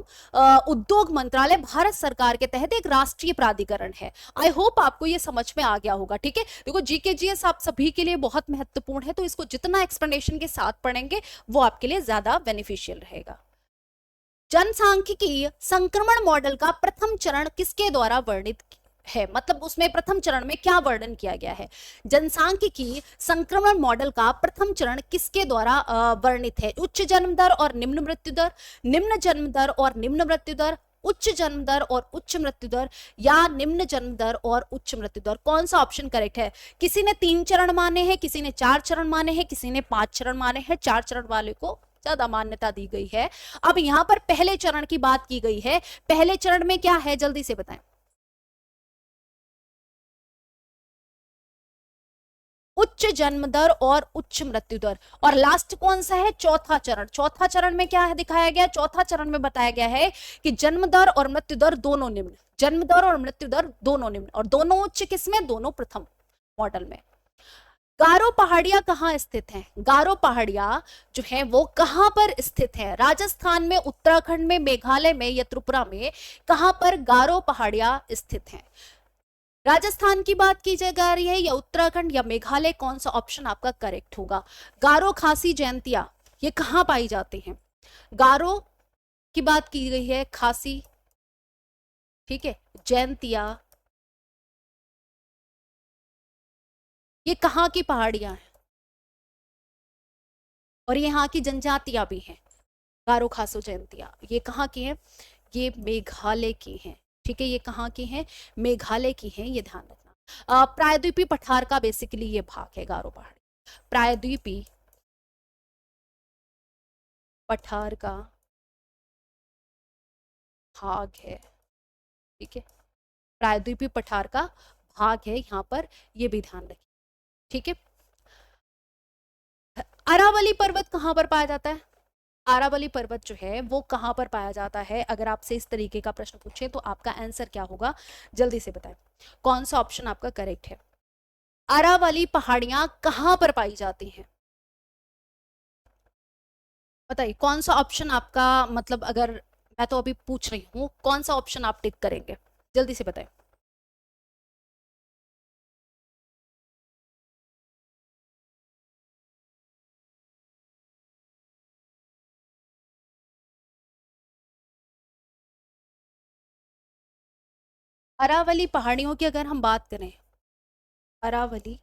उद्योग मंत्रालय भारत सरकार के तहत एक राष्ट्रीय प्राधिकरण है। आई होप आपको ये समझ में आ गया होगा, ठीक है। देखो जीके जीएस आप सभी के लिए बहुत महत्वपूर्ण है, तो इसको जितना एक्सप्लेनेशन के साथ पढ़ेंगे वो आपके लिए ज्यादा बेनिफिशियल रहेगा। जनसांख्यिकी संक्रमण मॉडल का प्रथम चरण किसके द्वारा वर्णित है? मतलब उसमें प्रथम चरण में क्या वर्णन किया गया है? जनसांख्यिकी संक्रमण मॉडल का प्रथम चरण किसके द्वारा वर्णित है? उच्च जन्म दर और निम्न मृत्यु दर, निम्न जन्म दर और निम्न मृत्यु दर, उच्च जन्म दर और उच्च मृत्यु दर, या निम्न जन्म दर और उच्च मृत्यु दर? कौन सा ऑप्शन करेक्ट है? किसी ने 3 चरण माने हैं, किसी ने 4 चरण माने हैं, किसी ने 5 चरण माने हैं। 4 चरण वाले को ज्यादा मान्यता दी गई है। अब यहां पर पहले चरण की बात की गई है। पहले चरण में क्या है जल्दी से बताएं? उच्च जन्म दर और उच्च मृत्यु दर। और लास्ट कौन सा है? चौथा चरण। चौथा चरण में क्या है दिखाया गया? चौथा चरण में बताया गया है कि जन्म दर और मृत्यु दर दोनों निम्न, जन्म दर और मृत्यु दर दोनों निम्न, और दोनों उच्च किसमें? दोनों प्रथम मॉडल में। गारो पहाड़ियां कहाँ स्थित हैं? गारो पहाड़ियां जो है वो कहां पर स्थित है? राजस्थान में, उत्तराखंड में, मेघालय में, या त्रिपुरा में? कहां पर गारो पहाड़ियां स्थित हैं? राजस्थान की बात की जा रही है या उत्तराखंड या मेघालय? कौन सा ऑप्शन आपका करेक्ट होगा? गारो खासी जयंतिया ये कहां पाई जाती हैं? गारो की बात की गई है, खासी, ठीक है, जयंतिया, ये कहां की पहाड़ियां हैं और यहाँ की जनजातियां भी हैं। गारो खासो जयंतिया ये कहाँ की हैं? ये मेघालय की हैं, ठीक है, ये कहाँ की हैं? मेघालय की हैं, ये ध्यान रखना। प्रायद्वीपीय पठार का बेसिकली ये भाग है गारो पहाड़ी, प्रायद्वीपीय पठार का भाग है, ठीक है, प्रायद्वीपीय पठार का भाग है यहाँ पर, ये भी ध्यान रखिए, ठीक है। अरावली पर्वत कहाँ पर पाया जाता है? अरावली पर्वत जो है वो कहां पर पाया जाता है? अगर आपसे इस तरीके का प्रश्न पूछे तो आपका आंसर क्या होगा? जल्दी से बताएं कौन सा ऑप्शन आपका करेक्ट है? अरावली पहाड़ियां कहां पर पाई जाती हैं? बताइए कौन सा ऑप्शन आपका, मतलब अगर मैं तो अभी पूछ रही हूं, कौन सा ऑप्शन आप टिक करेंगे? जल्दी से बताएं। अरावली पहाड़ियों की अगर हम बात करें, अरावली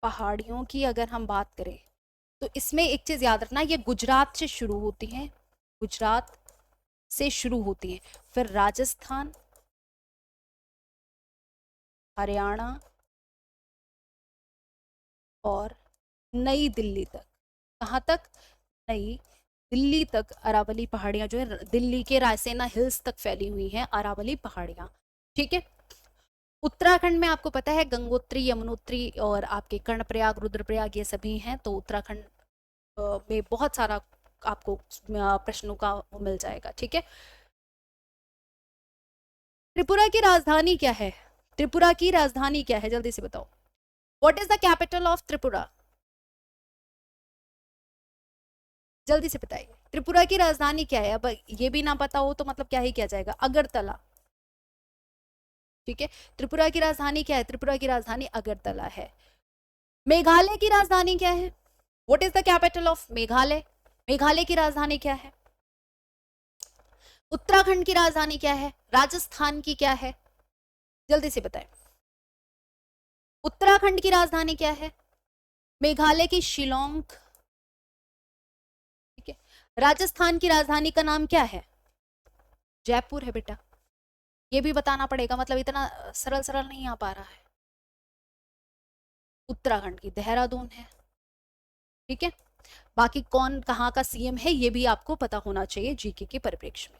पहाड़ियों की अगर हम बात करें तो इसमें एक चीज याद रखना, ये गुजरात से शुरू होती हैं, गुजरात से शुरू होती हैं, फिर राजस्थान, हरियाणा और नई दिल्ली तक। कहाँ तक? नई दिल्ली तक अरावली पहाड़ियां जो है दिल्ली के रायसेना हिल्स तक फैली हुई हैं अरावली पहाड़ियां। ठीक है। उत्तराखंड में आपको पता है गंगोत्री, यमुनोत्री और आपके कर्णप्रयाग, रुद्रप्रयाग ये सभी हैं। तो उत्तराखंड में बहुत सारा आपको प्रश्नों का वो मिल जाएगा। ठीक है। त्रिपुरा की राजधानी क्या है? त्रिपुरा की राजधानी क्या है, जल्दी से बताओ। What is the capital of Tripura? जल्दी से बताइए, त्रिपुरा की राजधानी क्या है? अब ये भी ना पता हो तो मतलब क्या ही किया जाएगा? अगरतला। ठीक है। त्रिपुरा की राजधानी क्या है? त्रिपुरा की राजधानी अगरतला है। मेघालय की राजधानी क्या है? What is the capital of Meghalaya? Meghalaya की राजधानी क्या है? उत्तराखंड की राजधानी क्या है? राजस्थान की क्या है? जल्दी से बताएं। उत्तराखंड की राजधानी क्या है? मेघालय की शिलोंग। ठीक है। राजस्थान की राजधानी का नाम क्या है? जयपुर है बेटा। ये भी बताना पड़ेगा, मतलब इतना सरल सरल नहीं आ पा रहा है। उत्तराखंड की देहरादून है। ठीक है। बाकी कौन कहाँ का सीएम है ये भी आपको पता होना चाहिए जीके के परिप्रेक्ष्य में।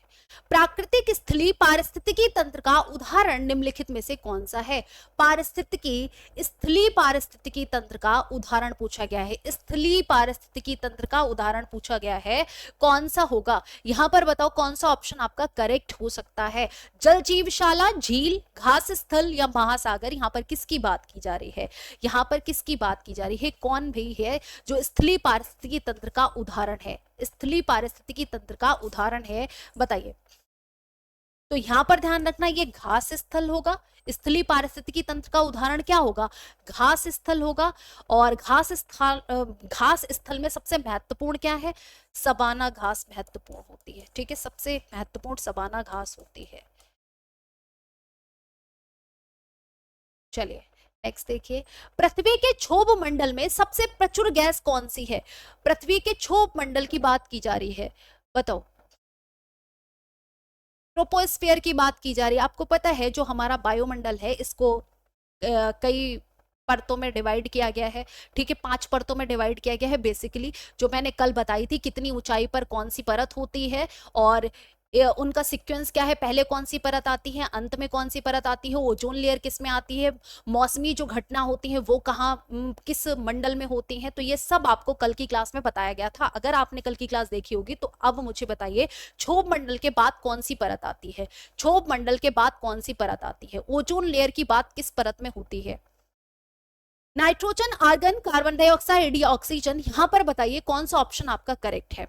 प्राकृतिक स्थलीय पारिस्थितिकी तंत्र का उदाहरण निम्नलिखित में से कौन सा है? पारिस्थितिकी स्थलीय पारिस्थितिकी तंत्र का उदाहरण पूछा गया है। स्थलीय पारिस्थितिकी तंत्र का उदाहरण पूछा गया है, कौन सा होगा? यहां पर बताओ कौन सा ऑप्शन आपका करेक्ट हो सकता है? जल जीवशाला, झील, घास स्थल या महासागर? यहां पर किसकी बात की जा रही है? यहां पर किसकी बात की जा रही है? कौन भी है जो स्थलीय पारिस्थितिकी तंत्र का उदाहरण है? स्थलीय पारिस्थितिकी तंत्र का उदाहरण है, बताइए। तो यहां पर ध्यान रखना ये घास स्थल होगा। स्थलीय पारिस्थितिकी तंत्र का उदाहरण क्या होगा? घास स्थल होगा। और घास स्थल में सबसे महत्वपूर्ण क्या है? सबाना घास महत्वपूर्ण होती है। ठीक है, सबसे महत्वपूर्ण सबाना घास होती है। चलिए नेक्स्ट देखिए, पृथ्वी के क्षोभ मंडल में सबसे प्रचुर गैस कौन सी है? पृथ्वी के क्षोभ मंडल की बात की जा रही है, बताओ। ट्रोपोस्फियर की बात की जा रही है। आपको पता है जो हमारा वायुमंडल है इसको कई परतों में डिवाइड किया गया है। ठीक है, 5 परतों में डिवाइड किया गया है बेसिकली, जो मैंने कल बताई थी कितनी ऊंचाई पर कौन सी परत होती है और उनका सीक्वेंस क्या है, पहले कौन सी परत आती है, अंत में कौन सी परत आती है, ओजोन लेयर किस में आती है, मौसमी जो घटना होती है वो कहाँ किस मंडल में होती हैं। तो ये सब आपको कल की क्लास में बताया गया था। अगर आपने कल की क्लास देखी होगी तो अब मुझे बताइए क्षोभ मंडल के बाद कौन सी परत आती है? क्षोभ मंडल के बाद कौन सी परत आती है? ओजोन लेयर की बात किस परत में होती है? नाइट्रोजन, आर्गन, कार्बन डाइऑक्साइड या ऑक्सीजन? यहां पर बताइए कौन सा ऑप्शन आपका करेक्ट है।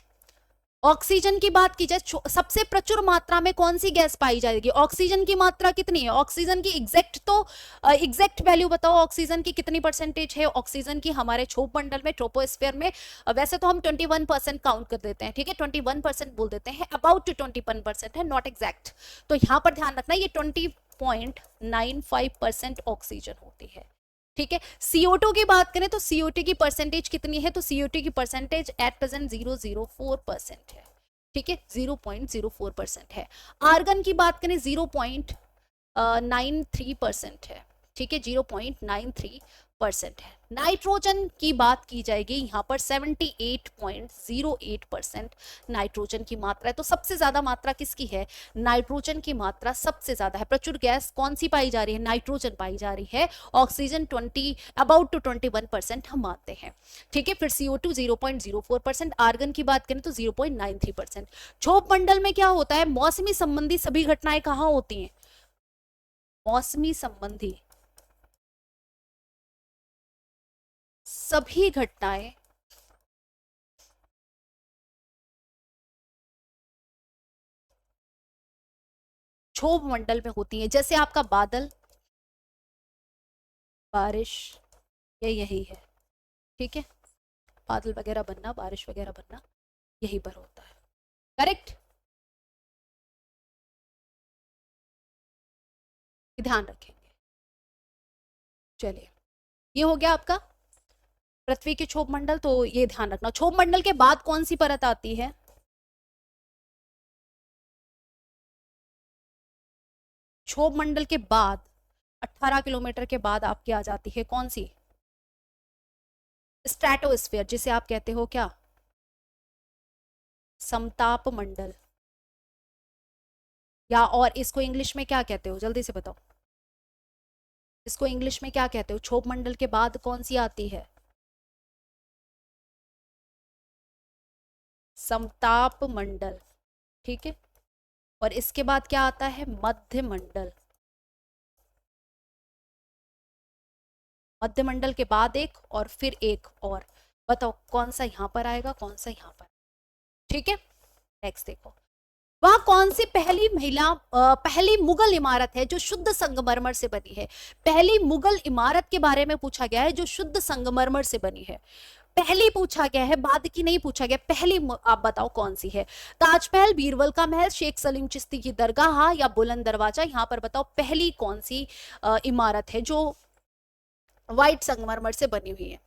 ऑक्सीजन की बात की जाए, सबसे प्रचुर मात्रा में कौन सी गैस पाई जाएगी? ऑक्सीजन की मात्रा कितनी है? ऑक्सीजन की एग्जैक्ट वैल्यू बताओ, ऑक्सीजन की कितनी परसेंटेज है? ऑक्सीजन की हमारे क्षोभ मंडल में, ट्रोपोस्फेयर में वैसे तो हम 21% काउंट कर देते हैं। ठीक है, 21% बोल देते हैं, अबाउट 21% है, नॉट एग्जैक्ट। तो यहां पर ध्यान रखना ये 20.95% ऑक्सीजन होती है। ठीक है, CO2 की बात करें तो CO2 की परसेंटेज कितनी है? तो CO2 की परसेंटेज एट प्रेजेंट 0.04% है। ठीक है, 0.04% है। आर्गन की बात करें 0.93% है। ठीक है, 0.93% है। नाइट्रोजन की बात की जाएगी यहाँ पर 78.08% नाइट्रोजन की मात्रा है। तो सबसे ज्यादा मात्रा किसकी है? नाइट्रोजन की मात्रा सबसे ज्यादा है। प्रचुर गैस कौन सी पाई जा रही है? नाइट्रोजन पाई जा रही है। ऑक्सीजन 21% हम मानते हैं। ठीक है, फिर CO2 0.04%, आर्गन की बात करें तो 0.93%। क्षोभ मंडल में क्या होता है? मौसमी संबंधी सभी घटनाएं कहाँ होती हैं? मौसमी संबंधी सभी घटनाएं क्षोभ मंडल में होती हैं। जैसे आपका बादल, बारिश, ये यही है। ठीक है, बादल वगैरह बनना, बारिश वगैरह बनना यही पर होता है। करेक्ट, ध्यान रखेंगे। चलिए, ये हो गया आपका पृथ्वी के क्षोभ मंडल। तो ये ध्यान रखना, क्षोभ मंडल के बाद कौन सी परत आती है? क्षोभ मंडल के बाद 18 किलोमीटर के बाद आपकी आ जाती है कौन सी? स्ट्रेटोस्फीयर, जिसे आप कहते हो क्या? समताप मंडल। या और इसको इंग्लिश में क्या कहते हो, जल्दी से बताओ, इसको इंग्लिश में क्या कहते हो? क्षोभ मंडल के बाद कौन सी आती है? समताप मंडल, ठीक है। और इसके बाद क्या आता है? मध्य मंडल। मध्य मंडल के बाद एक और फिर एक और, बताओ कौन सा यहां पर आएगा, कौन सा यहां पर? ठीक है, नेक्स्ट देखो, वह कौन सी पहली मुगल इमारत है जो शुद्ध संगमरमर से बनी है? पहली मुगल इमारत के बारे में पूछा गया है जो शुद्ध संगमरमर से बनी है। पहली पूछा गया है, बाद की नहीं पूछा गया, पहली आप बताओ कौन सी है? ताजमहल, बीरबल का महल, शेख सलीम चिश्ती की दरगाह या बुलंद दरवाजा? यहाँ पर बताओ पहली कौन सी इमारत है जो व्हाइट संगमरमर से बनी हुई है?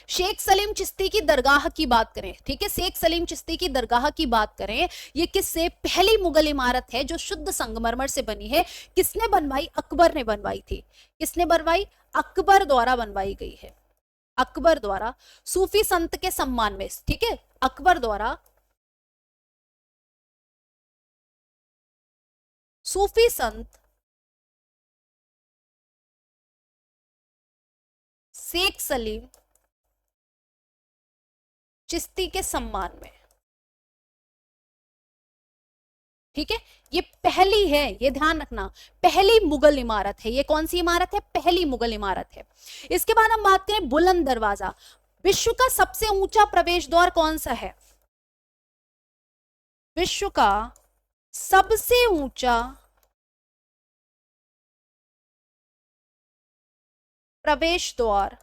शेख सलीम चिश्ती की दरगाह की बात करें, ठीक है, शेख सलीम चिश्ती की दरगाह की बात करें, ये किससे? पहली मुगल इमारत है जो शुद्ध संगमरमर से बनी है। किसने बनवाई? अकबर ने बनवाई थी। किसने बनवाई? अकबर द्वारा बनवाई गई है, अकबर द्वारा, सूफी संत के सम्मान में, ठीक है, अकबर द्वारा सूफी संत शेख सलीम चिश्ती के सम्मान में, ठीक है। ये पहली है, ये ध्यान रखना, पहली मुगल इमारत है। ये कौन सी इमारत है? पहली मुगल इमारत है। इसके बाद हम बात करें बुलंद दरवाजा। विश्व का सबसे ऊंचा प्रवेश द्वार कौन सा है? विश्व का सबसे ऊंचा प्रवेश द्वार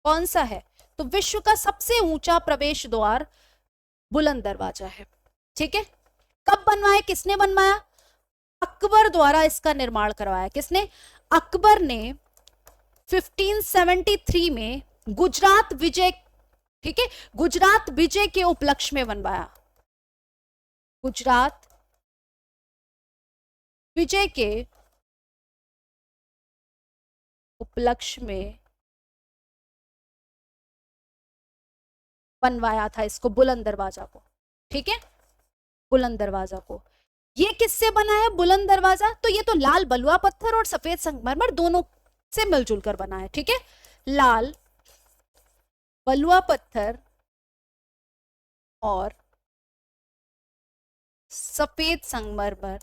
कौन सा है? तो विश्व का सबसे ऊंचा प्रवेश द्वार बुलंद दरवाजा है, ठीक है। कब बनवाया, किसने बनवाया? अकबर द्वारा इसका निर्माण करवाया। किसने? अकबर ने 1573 में गुजरात विजय, ठीक है, गुजरात विजय के उपलक्ष्य में बनवाया। गुजरात विजय के उपलक्ष्य में बनवाया था इसको, बुलंद दरवाजा को, ठीक है, बुलंद दरवाजा को। ये किससे बना है बुलंद दरवाजा? तो ये तो लाल बलुआ पत्थर और सफेद संगमरमर दोनों से मिलजुल कर बना है, ठीक है। लाल बलुआ पत्थर और सफेद संगमरमर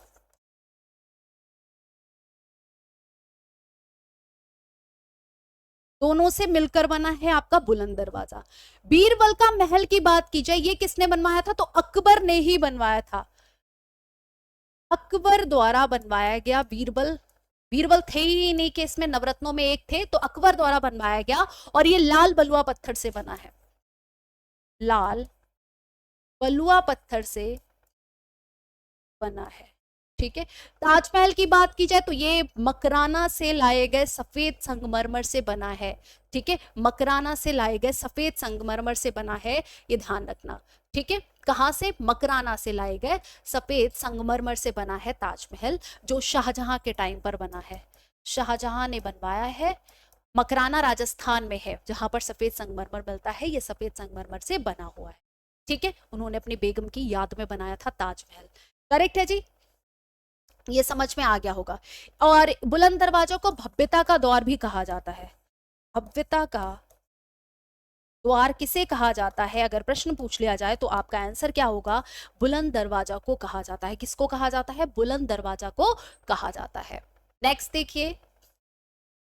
दोनों से मिलकर बना है आपका बुलंद दरवाजा। बीरबल का महल की बात की जाए, ये किसने बनवाया था? तो अकबर ने ही बनवाया था, अकबर द्वारा बनवाया गया। बीरबल, बीरबल थे ही नहीं कि इसमें नवरत्नों में एक थे, तो अकबर द्वारा बनवाया गया। और ये लाल बलुआ पत्थर से बना है, लाल बलुआ पत्थर से बना है, ठीक है। ताजमहल की बात की जाए तो ये मकराना से लाए गए सफेद संगमरमर से बना है, ठीक है, मकराना से लाए गए सफेद संगमरमर से बना है, ये ध्यान रखना, ठीक है। कहां से? मकराना से लाए गए सफेद संगमरमर से बना है ताजमहल, जो शाहजहां के टाइम पर बना है, शाहजहां ने बनवाया है। मकराना राजस्थान में है जहां पर सफेद संगमरमर मिलता है, ये सफेद संगमरमर से बना हुआ है, ठीक है। उन्होंने अपनी बेगम की याद में बनाया था ताजमहल, करेक्ट है जी, ये समझ में आ गया होगा। और बुलंद दरवाजों को भव्यता का द्वार भी कहा जाता है। भव्यता का द्वार किसे कहा जाता है? अगर प्रश्न पूछ लिया जाए तो आपका आंसर क्या होगा? बुलंद दरवाजा को कहा जाता है। किसको कहा जाता है? बुलंद दरवाजा को कहा जाता है। नेक्स्ट देखिए,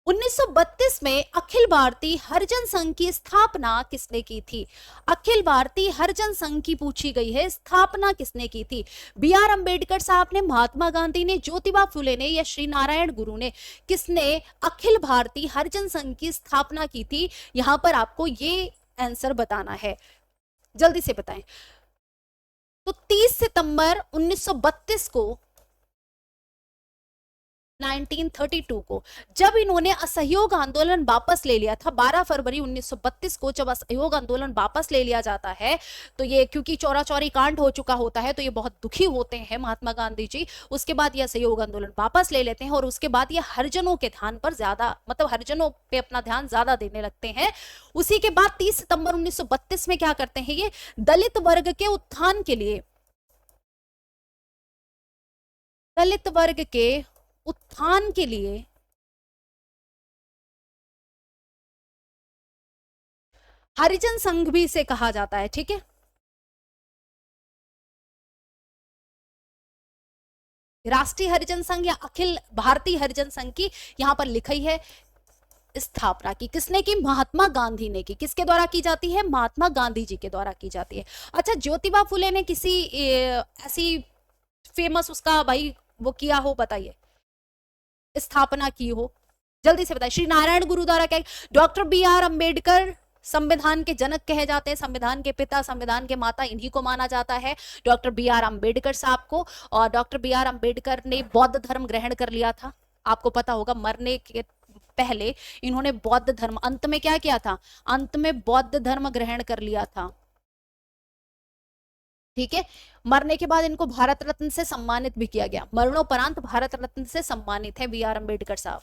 1932 में अखिल भारतीय हरिजन संघ की स्थापना किसने की थी? अखिल भारतीय हरिजन संघ की पूछी गई है, स्थापना किसने की थी? बी आर अंबेडकर साहब ने, महात्मा गांधी ने, ज्योतिबा फुले ने या श्री नारायण गुरु ने? किसने अखिल भारतीय हरिजन संघ की स्थापना की थी? यहां पर आपको ये आंसर बताना है, जल्दी से बताएं। तो 30 सितंबर 1932 को 1932 को, जब इन्होंने असहयोग आंदोलन वापस ले लिया था। 12 फरवरी 1932 को जब असहयोग आंदोलन वापस ले लिया जाता है, तो ये क्योंकि चौरा चौरी कांड हो चुका होता है, तो ये बहुत दुखी होते हैं महात्मा गांधी जी। उसके बाद ये असहयोग आंदोलन वापस ले लेते हैं और उसके बाद ये हरिजनों के ध्यान पर ज्यादा, मतलब हरिजनों पे अपना ध्यान ज्यादा देने लगते हैं। उसी के बाद 30 सितंबर 1932 में क्या करते हैं, ये दलित वर्ग के उत्थान के लिए, दलित वर्ग के उत्थान के लिए हरिजन संघ भी इसे कहा जाता है, ठीक है। राष्ट्रीय हरिजन संघ या अखिल भारतीय हरिजन संघ की यहां पर लिखी है स्थापना की किसने की, महात्मा गांधी ने की। किसके द्वारा की जाती है, महात्मा गांधी जी के द्वारा की जाती है। अच्छा, ज्योतिबा फुले ने किसी ऐसी फेमस उसका भाई वो किया हो, बताइए, स्थापना की हो, जल्दी से बताइए। श्री नारायण गुरु द्वारा क्या, डॉक्टर बी आर अम्बेडकर संविधान के जनक कहे जाते हैं, संविधान के पिता, संविधान के माता, इन्हीं को माना जाता है, डॉक्टर बी आर अम्बेडकर साहब को। और डॉक्टर बी आर अम्बेडकर ने बौद्ध धर्म ग्रहण कर लिया था, आपको पता होगा, मरने के पहले इन्होंने बौद्ध धर्म, अंत में क्या किया था, अंत में बौद्ध धर्म ग्रहण कर लिया था, ठीक है। मरने के बाद इनको भारत रत्न से सम्मानित भी किया गया, मरणोपरांत भारत रत्न से सम्मानित है बी आर अम्बेडकर साहब,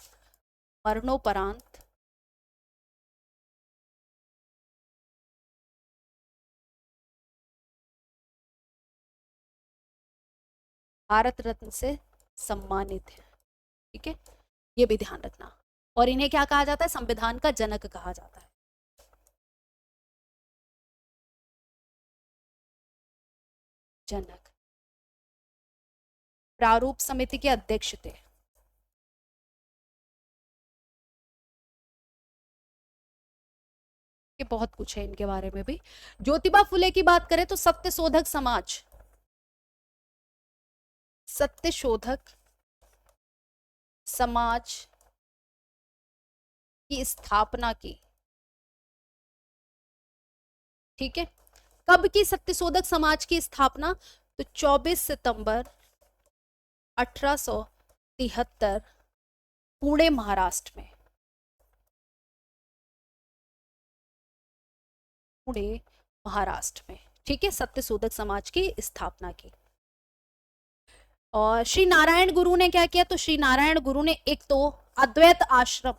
मरणोपरांत भारत रत्न से सम्मानित है, ठीक है, ये भी ध्यान रखना। और इन्हें क्या कहा जाता है, संविधान का जनक कहा जाता है। जनक। प्रारूप समिति के अध्यक्ष थे। ये बहुत कुछ है इनके बारे में भी। ज्योतिबा फुले की बात करें तो सत्यशोधक समाज, सत्यशोधक समाज की स्थापना की, ठीक है। कब की सत्यशोधक समाज की स्थापना, तो 24 सितंबर 1873 पुणे महाराष्ट्र में, पुणे महाराष्ट्र में, ठीक है, सत्यशोधक समाज की स्थापना की। और श्री नारायण गुरु ने क्या किया, तो श्री नारायण गुरु ने एक तो अद्वैत आश्रम,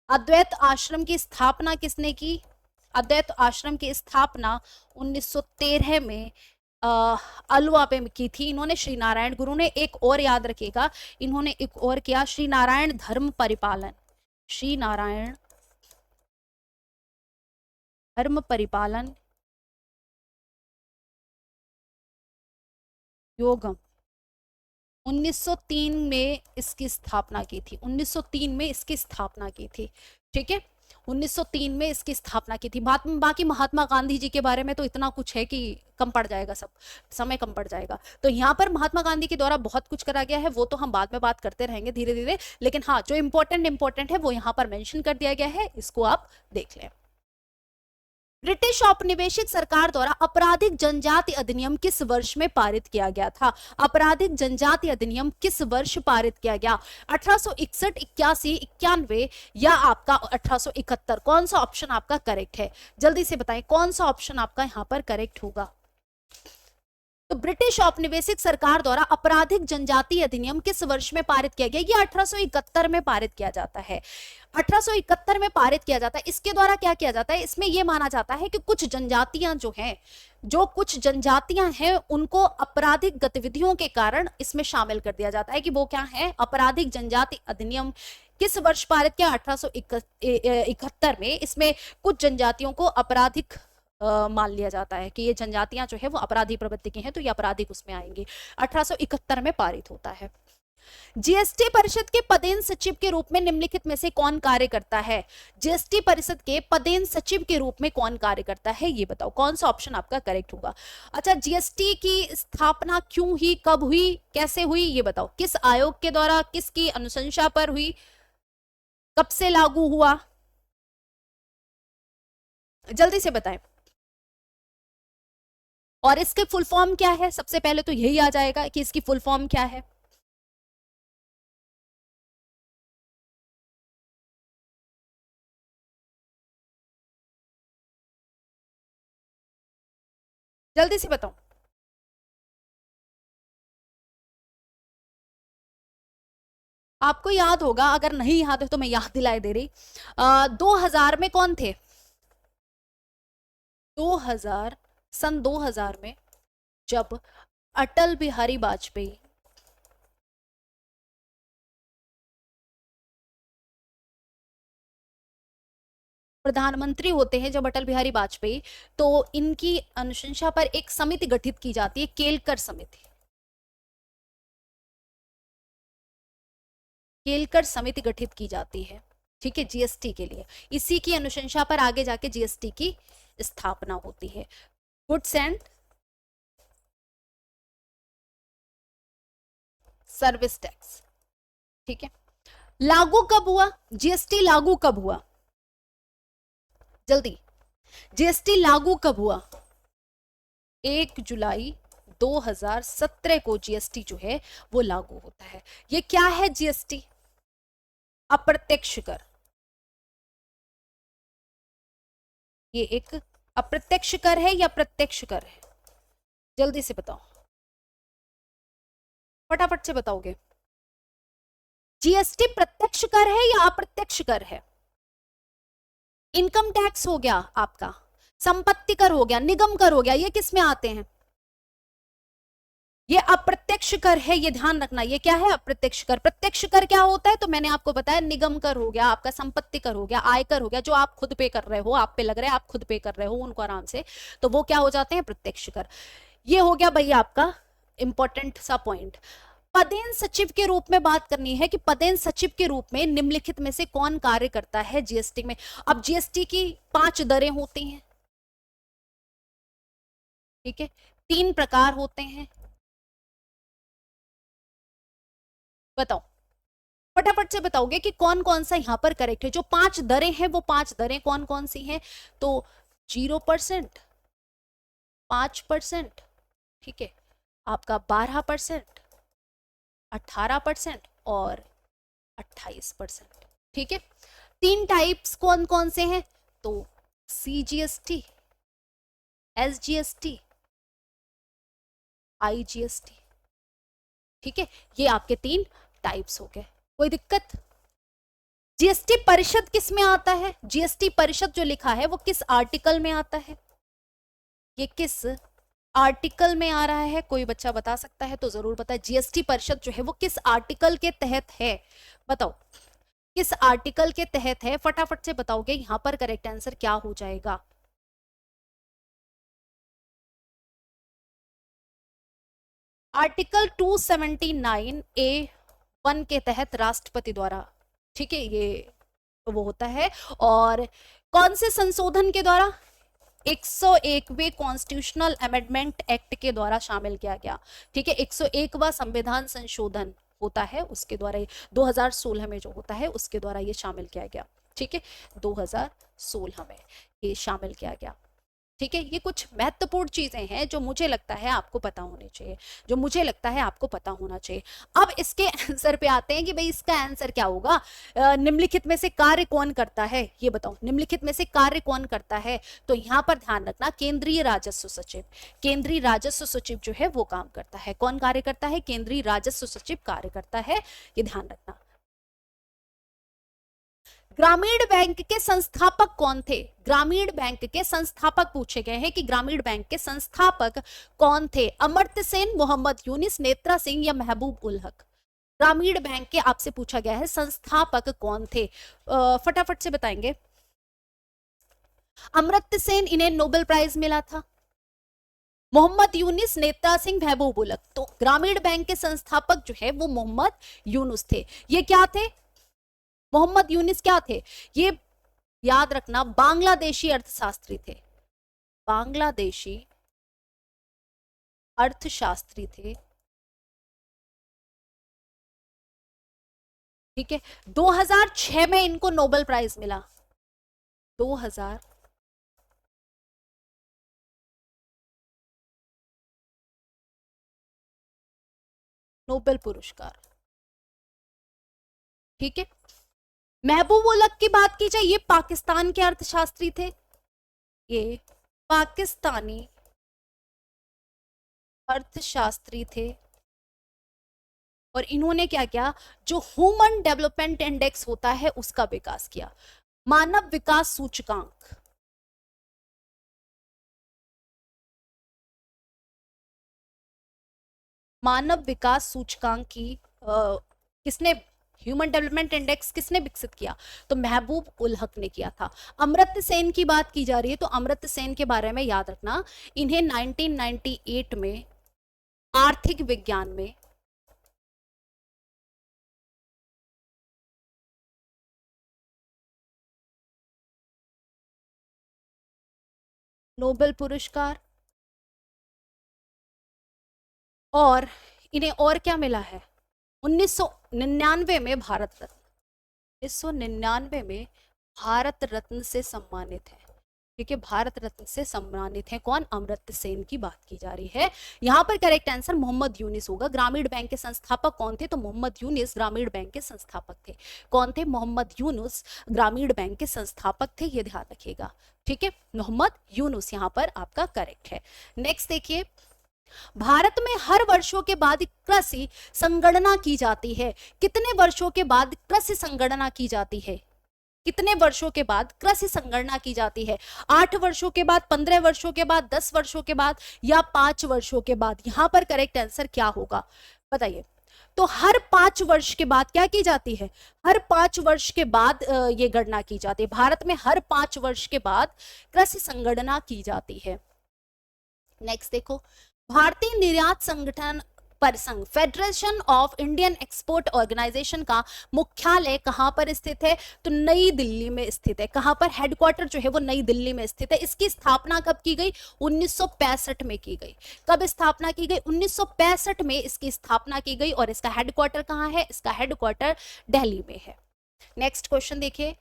अद्वैत आश्रम की स्थापना किसने की, अद्वैत आश्रम की स्थापना 1913 में अलवा पे की थी इन्होंने, श्री नारायण गुरु ने। एक और याद रखिएगा, इन्होंने एक और किया, श्री नारायण धर्म परिपालन, श्री नारायण धर्म परिपालन योगम 1903 में इसकी स्थापना की थी, 1903 में इसकी स्थापना की थी, ठीक है, 1903 में इसकी स्थापना की थी। बाकी महात्मा गांधी जी के बारे में तो इतना कुछ है कि कम पड़ जाएगा, सब समय कम पड़ जाएगा। तो यहाँ पर महात्मा गांधी के द्वारा बहुत कुछ करा गया है, वो तो हम बाद में बात करते रहेंगे धीरे धीरे, लेकिन हाँ, जो इंपॉर्टेंट है वो यहाँ पर मेंशन कर दिया गया है, इसको आप देख लें। ब्रिटिश औपनिवेशिक सरकार द्वारा आपराधिक जनजाति अधिनियम किस वर्ष में पारित किया गया था, आपराधिक जनजाति अधिनियम किस वर्ष पारित किया गया, 1861, 81, 91 या आपका 1871, कौन सा ऑप्शन आपका करेक्ट है, जल्दी से बताएं कौन सा ऑप्शन आपका यहाँ पर करेक्ट होगा। तो ब्रिटिश औपनिवेशिक सरकार द्वारा आपराधिक जनजाति अधिनियम किस वर्ष में पारित किया गया, ये 1871 में पारित किया जाता है, 1871 में पारित किया जाता है। इसके द्वारा क्या किया जाता है, इसमें यह माना जाता है कि कुछ जनजातियां जो हैं, जो कुछ जनजातियां हैं उनको आपराधिक गतिविधियों के कारण इसमें शामिल कर दिया जाता है कि वो क्या है, आपराधिक जनजाति अधिनियम किस वर्ष पारित किया, 1871 में। इसमें कुछ जनजातियों को आपराधिक मान लिया जाता है कि ये जनजातियां जो है वो अपराधी प्रवृत्ति की हैं, तो ये आपराधिक उसमें आएंगी, 1871 में पारित होता है। जीएसटी परिषद के पदेन सचिव के रूप में निम्नलिखित में से कौन कार्य करता है, जीएसटी परिषद के पदेन सचिव के रूप में कौन कार्य करता है, ये बताओ कौन सा ऑप्शन आपका करेक्ट होगा। अच्छा, जीएसटी की स्थापना क्यों हुई, कब हुई, कैसे हुई, ये बताओ, किस आयोग के द्वारा, किसकी अनुशंसा पर हुई, कब से लागू हुआ, जल्दी से बताएं। और इसके फुल फॉर्म क्या है, सबसे पहले तो यही आ जाएगा कि इसकी फुल फॉर्म क्या है, जल्दी से बताओ। आपको याद होगा, अगर नहीं याद है तो मैं याद दिलाए दे रही। 2000 में कौन थे? 2000, सन 2000 में जब अटल बिहारी वाजपेयी प्रधानमंत्री होते हैं, जब अटल बिहारी वाजपेयी, तो इनकी अनुशंसा पर एक समिति गठित की जाती है, केलकर समिति। केलकर समिति गठित की जाती है, ठीक है, जीएसटी के लिए। इसी की अनुशंसा पर आगे जाके जीएसटी की स्थापना होती है। गुड्स एंड सर्विस टैक्स, ठीक है। लागू कब हुआ जीएसटी? लागू कब हुआ? जल्दी, जीएसटी लागू कब हुआ? 1 जुलाई 2017 को जीएसटी जो है वो लागू होता है। ये क्या है जीएसटी? अप्रत्यक्ष कर। ये एक अप्रत्यक्ष कर है या प्रत्यक्ष कर है? जल्दी से बताओ, फटाफट से बताओगे। जीएसटी प्रत्यक्ष कर है या अप्रत्यक्ष कर है? इनकम टैक्स हो गया आपका, संपत्ति कर हो गया, निगम कर हो गया, ये किस में आते हैं? ये अप्रत्यक्ष कर है, ये ध्यान रखना। ये क्या है? अप्रत्यक्ष कर। प्रत्यक्ष कर क्या होता है? तो मैंने आपको बताया, निगम कर हो गया आपका, संपत्ति कर हो गया, आयकर हो गया, जो आप खुद पे कर रहे हो, आप पे लग रहा है आप खुद पे कर रहे हो उनको आराम से, तो वो क्या हो जाते हैं? प्रत्यक्ष कर। ये हो गया भाई आपका इंपॉर्टेंट सा पॉइंट। पदेन सचिव के रूप में बात करनी है कि पदेन सचिव के रूप में निम्नलिखित में से कौन कार्य करता है जीएसटी में। अब जीएसटी की 5 दरें होती हैं, ठीक है, 3 प्रकार होते हैं। बताओ, फटाफट से बताओगे कि कौन कौन सा यहां पर करेक्ट है। जो 5 दरें हैं वो 5 दरें कौन कौन सी हैं? तो 0%, 5%, ठीक है, आपका 12%, 18% और 28%, ठीक है। 3 टाइप्स कौन कौन से हैं? तो सीजीएसटी, एसजीएसटी, आईजीएसटी, ठीक है, ये आपके 3 टाइप्स हो गए। कोई दिक्कत? जीएसटी परिषद किस में आता है? जीएसटी परिषद जो लिखा है वो किस आर्टिकल में आता है? ये किस आर्टिकल में आ रहा है? कोई बच्चा बता सकता है तो जरूर बताए। जीएसटी परिषद जो है वो किस आर्टिकल के तहत है? बताओ, किस आर्टिकल के तहत है? फटाफट से बताओगे, यहां पर करेक्ट आंसर क्या हो जाएगा? आर्टिकल 279A(1) के तहत राष्ट्रपति द्वारा, ठीक है, ये वो होता है। और कौन से संशोधन के द्वारा? 101वें कॉन्स्टिट्यूशनल अमेंडमेंट एक्ट के द्वारा शामिल किया गया, ठीक है। 101वां संविधान संशोधन होता है, उसके द्वारा 2016 में जो होता है उसके द्वारा ये शामिल किया गया, ठीक है, 2016 में ये शामिल किया गया, ठीक है। ये कुछ महत्वपूर्ण चीजें हैं जो मुझे लगता है आपको पता होनी चाहिए, जो मुझे लगता है आपको पता होना चाहिए। अब इसके आंसर पे आते हैं कि भाई इसका आंसर क्या होगा। निम्नलिखित में से कार्य कौन करता है? ये बताओ, निम्नलिखित में से कार्य कौन करता है? तो यहां पर ध्यान रखना, केंद्रीय राजस्व सचिव। केंद्रीय राजस्व सचिव जो है वो काम करता है। कौन कार्य करता है? केंद्रीय राजस्व सचिव कार्य करता है, ये ध्यान रखना। ग्रामीण बैंक के संस्थापक कौन थे? ग्रामीण बैंक के संस्थापक पूछे गए हैं कि ग्रामीण बैंक के संस्थापक कौन थे? अमर्त्य सेन, मोहम्मद यूनिस, नेत्रा सिंह या महबूब उल हक? ग्रामीण बैंक के आपसे पूछा गया है संस्थापक कौन थे, फटाफट से बताएंगे। अमर्त्य सेन, इन्हें नोबेल प्राइज मिला था। मोहम्मद यूनिस, नेत्रा सिंह, महबूब उल हक। तो ग्रामीण बैंक के संस्थापक जो है वो मोहम्मद यूनुस थे। ये क्या थे? मोहम्मद यूनिस क्या थे? ये याद रखना, बांग्लादेशी अर्थशास्त्री थे। बांग्लादेशी अर्थशास्त्री थे, ठीक है। 2006 में इनको नोबेल प्राइज मिला। 2000 नोबेल पुरस्कार, ठीक है। महबूब उल हक की बात की जाए, ये पाकिस्तान के अर्थशास्त्री थे। ये पाकिस्तानी अर्थशास्त्री थे और इन्होंने क्या किया, जो ह्यूमन डेवलपमेंट इंडेक्स होता है उसका विकास किया। मानव विकास सूचकांक, मानव विकास सूचकांक की किसने, ह्यूमन डेवलपमेंट इंडेक्स किसने विकसित किया, तो महबूब उल हक ने किया था। अमर्त्य सेन की बात की जा रही है, तो अमर्त्य सेन के बारे में याद रखना, इन्हें 1998 में आर्थिक विज्ञान में नोबेल पुरस्कार, और इन्हें और क्या मिला है, 1999 में भारत रत्न, 1999 में भारत रत्न से सम्मानित है। ठीक है, भारत रत्न से सम्मानित है कौन, अमर्त्य सेन की बात की जा रही है। यहां पर करेक्ट आंसर मोहम्मद यूनिस होगा। ग्रामीण बैंक के संस्थापक कौन थे, तो मोहम्मद यूनिस ग्रामीण बैंक के संस्थापक थे। कौन थे, मोहम्मद यूनुस ग्रामीण बैंक के संस्थापक थे, ये ध्यान रखिएगा। ठीक है, मोहम्मद यूनुस यहां पर आपका करेक्ट है। नेक्स्ट देखिए, भारत में हर वर्षों के बाद कृषि संगणना की जाती है। कितने वर्षों के बाद कृषि संगणना की जाती है, कितने वर्षों के बाद कृषि संगणना की जाती है, 8 वर्षों के बाद, 15 वर्षों के बाद, 10 वर्षों के बाद या 5 वर्षों के बाद। यहां पर करेक्ट आंसर क्या होगा बताइए, तो हर 5 वर्ष के बाद क्या की जाती है, हर 5 वर्ष के बाद ये गणना की जाती है। भारत में हर 5 वर्ष के बाद कृषि संगणना की जाती है। नेक्स्ट देखो, भारतीय निर्यात संगठन परिसंघ, Federation of Indian Export Organisation का मुख्यालय कहां पर स्थित है, तो नई दिल्ली में स्थित है। कहां पर, हेडक्वार्टर जो है वो नई दिल्ली में स्थित है। इसकी स्थापना कब की गई, 1965 में की गई। कब स्थापना की गई, 1965 में इसकी स्थापना की गई। और इसका हेडक्वार्टर कहां है, इसका हेडक्वार्टर दिल्ली में है। नेक्स्ट क्वेश्चन देखिए,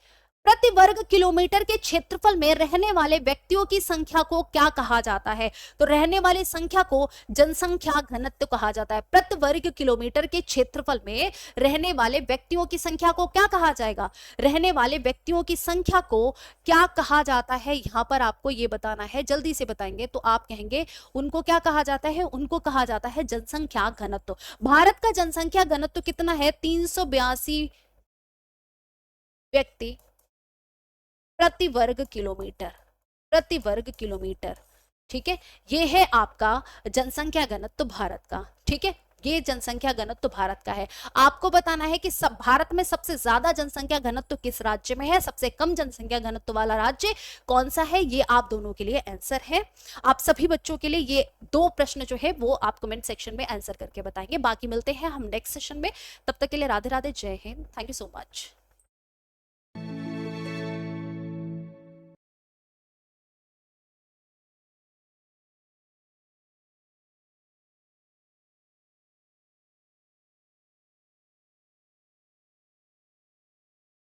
प्रति वर्ग किलोमीटर के क्षेत्रफल में रहने वाले व्यक्तियों की संख्या को क्या कहा जाता है, तो रहने वाली संख्या को जनसंख्या घनत्व कहा जाता है। प्रति वर्ग किलोमीटर के क्षेत्रफल में रहने वाले व्यक्तियों की संख्या को क्या कहा जाएगा, रहने वाले व्यक्तियों की संख्या को क्या कहा जाता है, यहां पर आपको ये बताना है। जल्दी से बताएंगे तो आप कहेंगे उनको क्या कहा जाता है, उनको कहा जाता है जनसंख्या घनत्व। भारत का जनसंख्या घनत्व कितना है, 382 व्यक्ति प्रति वर्ग किलोमीटर, प्रति वर्ग किलोमीटर। ठीक है, ये है आपका जनसंख्या घनत्व भारत का। ठीक है, ये जनसंख्या घनत्व भारत का है। आपको बताना है कि सब भारत में सबसे ज्यादा जनसंख्या घनत्व किस राज्य में है, सबसे कम जनसंख्या घनत्व वाला राज्य कौन सा है, ये आप दोनों के लिए आंसर है। आप सभी बच्चों के लिए ये 2 प्रश्न जो है वो आप कमेंट सेक्शन में आंसर करके बताएंगे। बाकी मिलते हैं हम नेक्स्ट सेशन में, तब तक के लिए राधे राधे, जय Hind, thank you so much.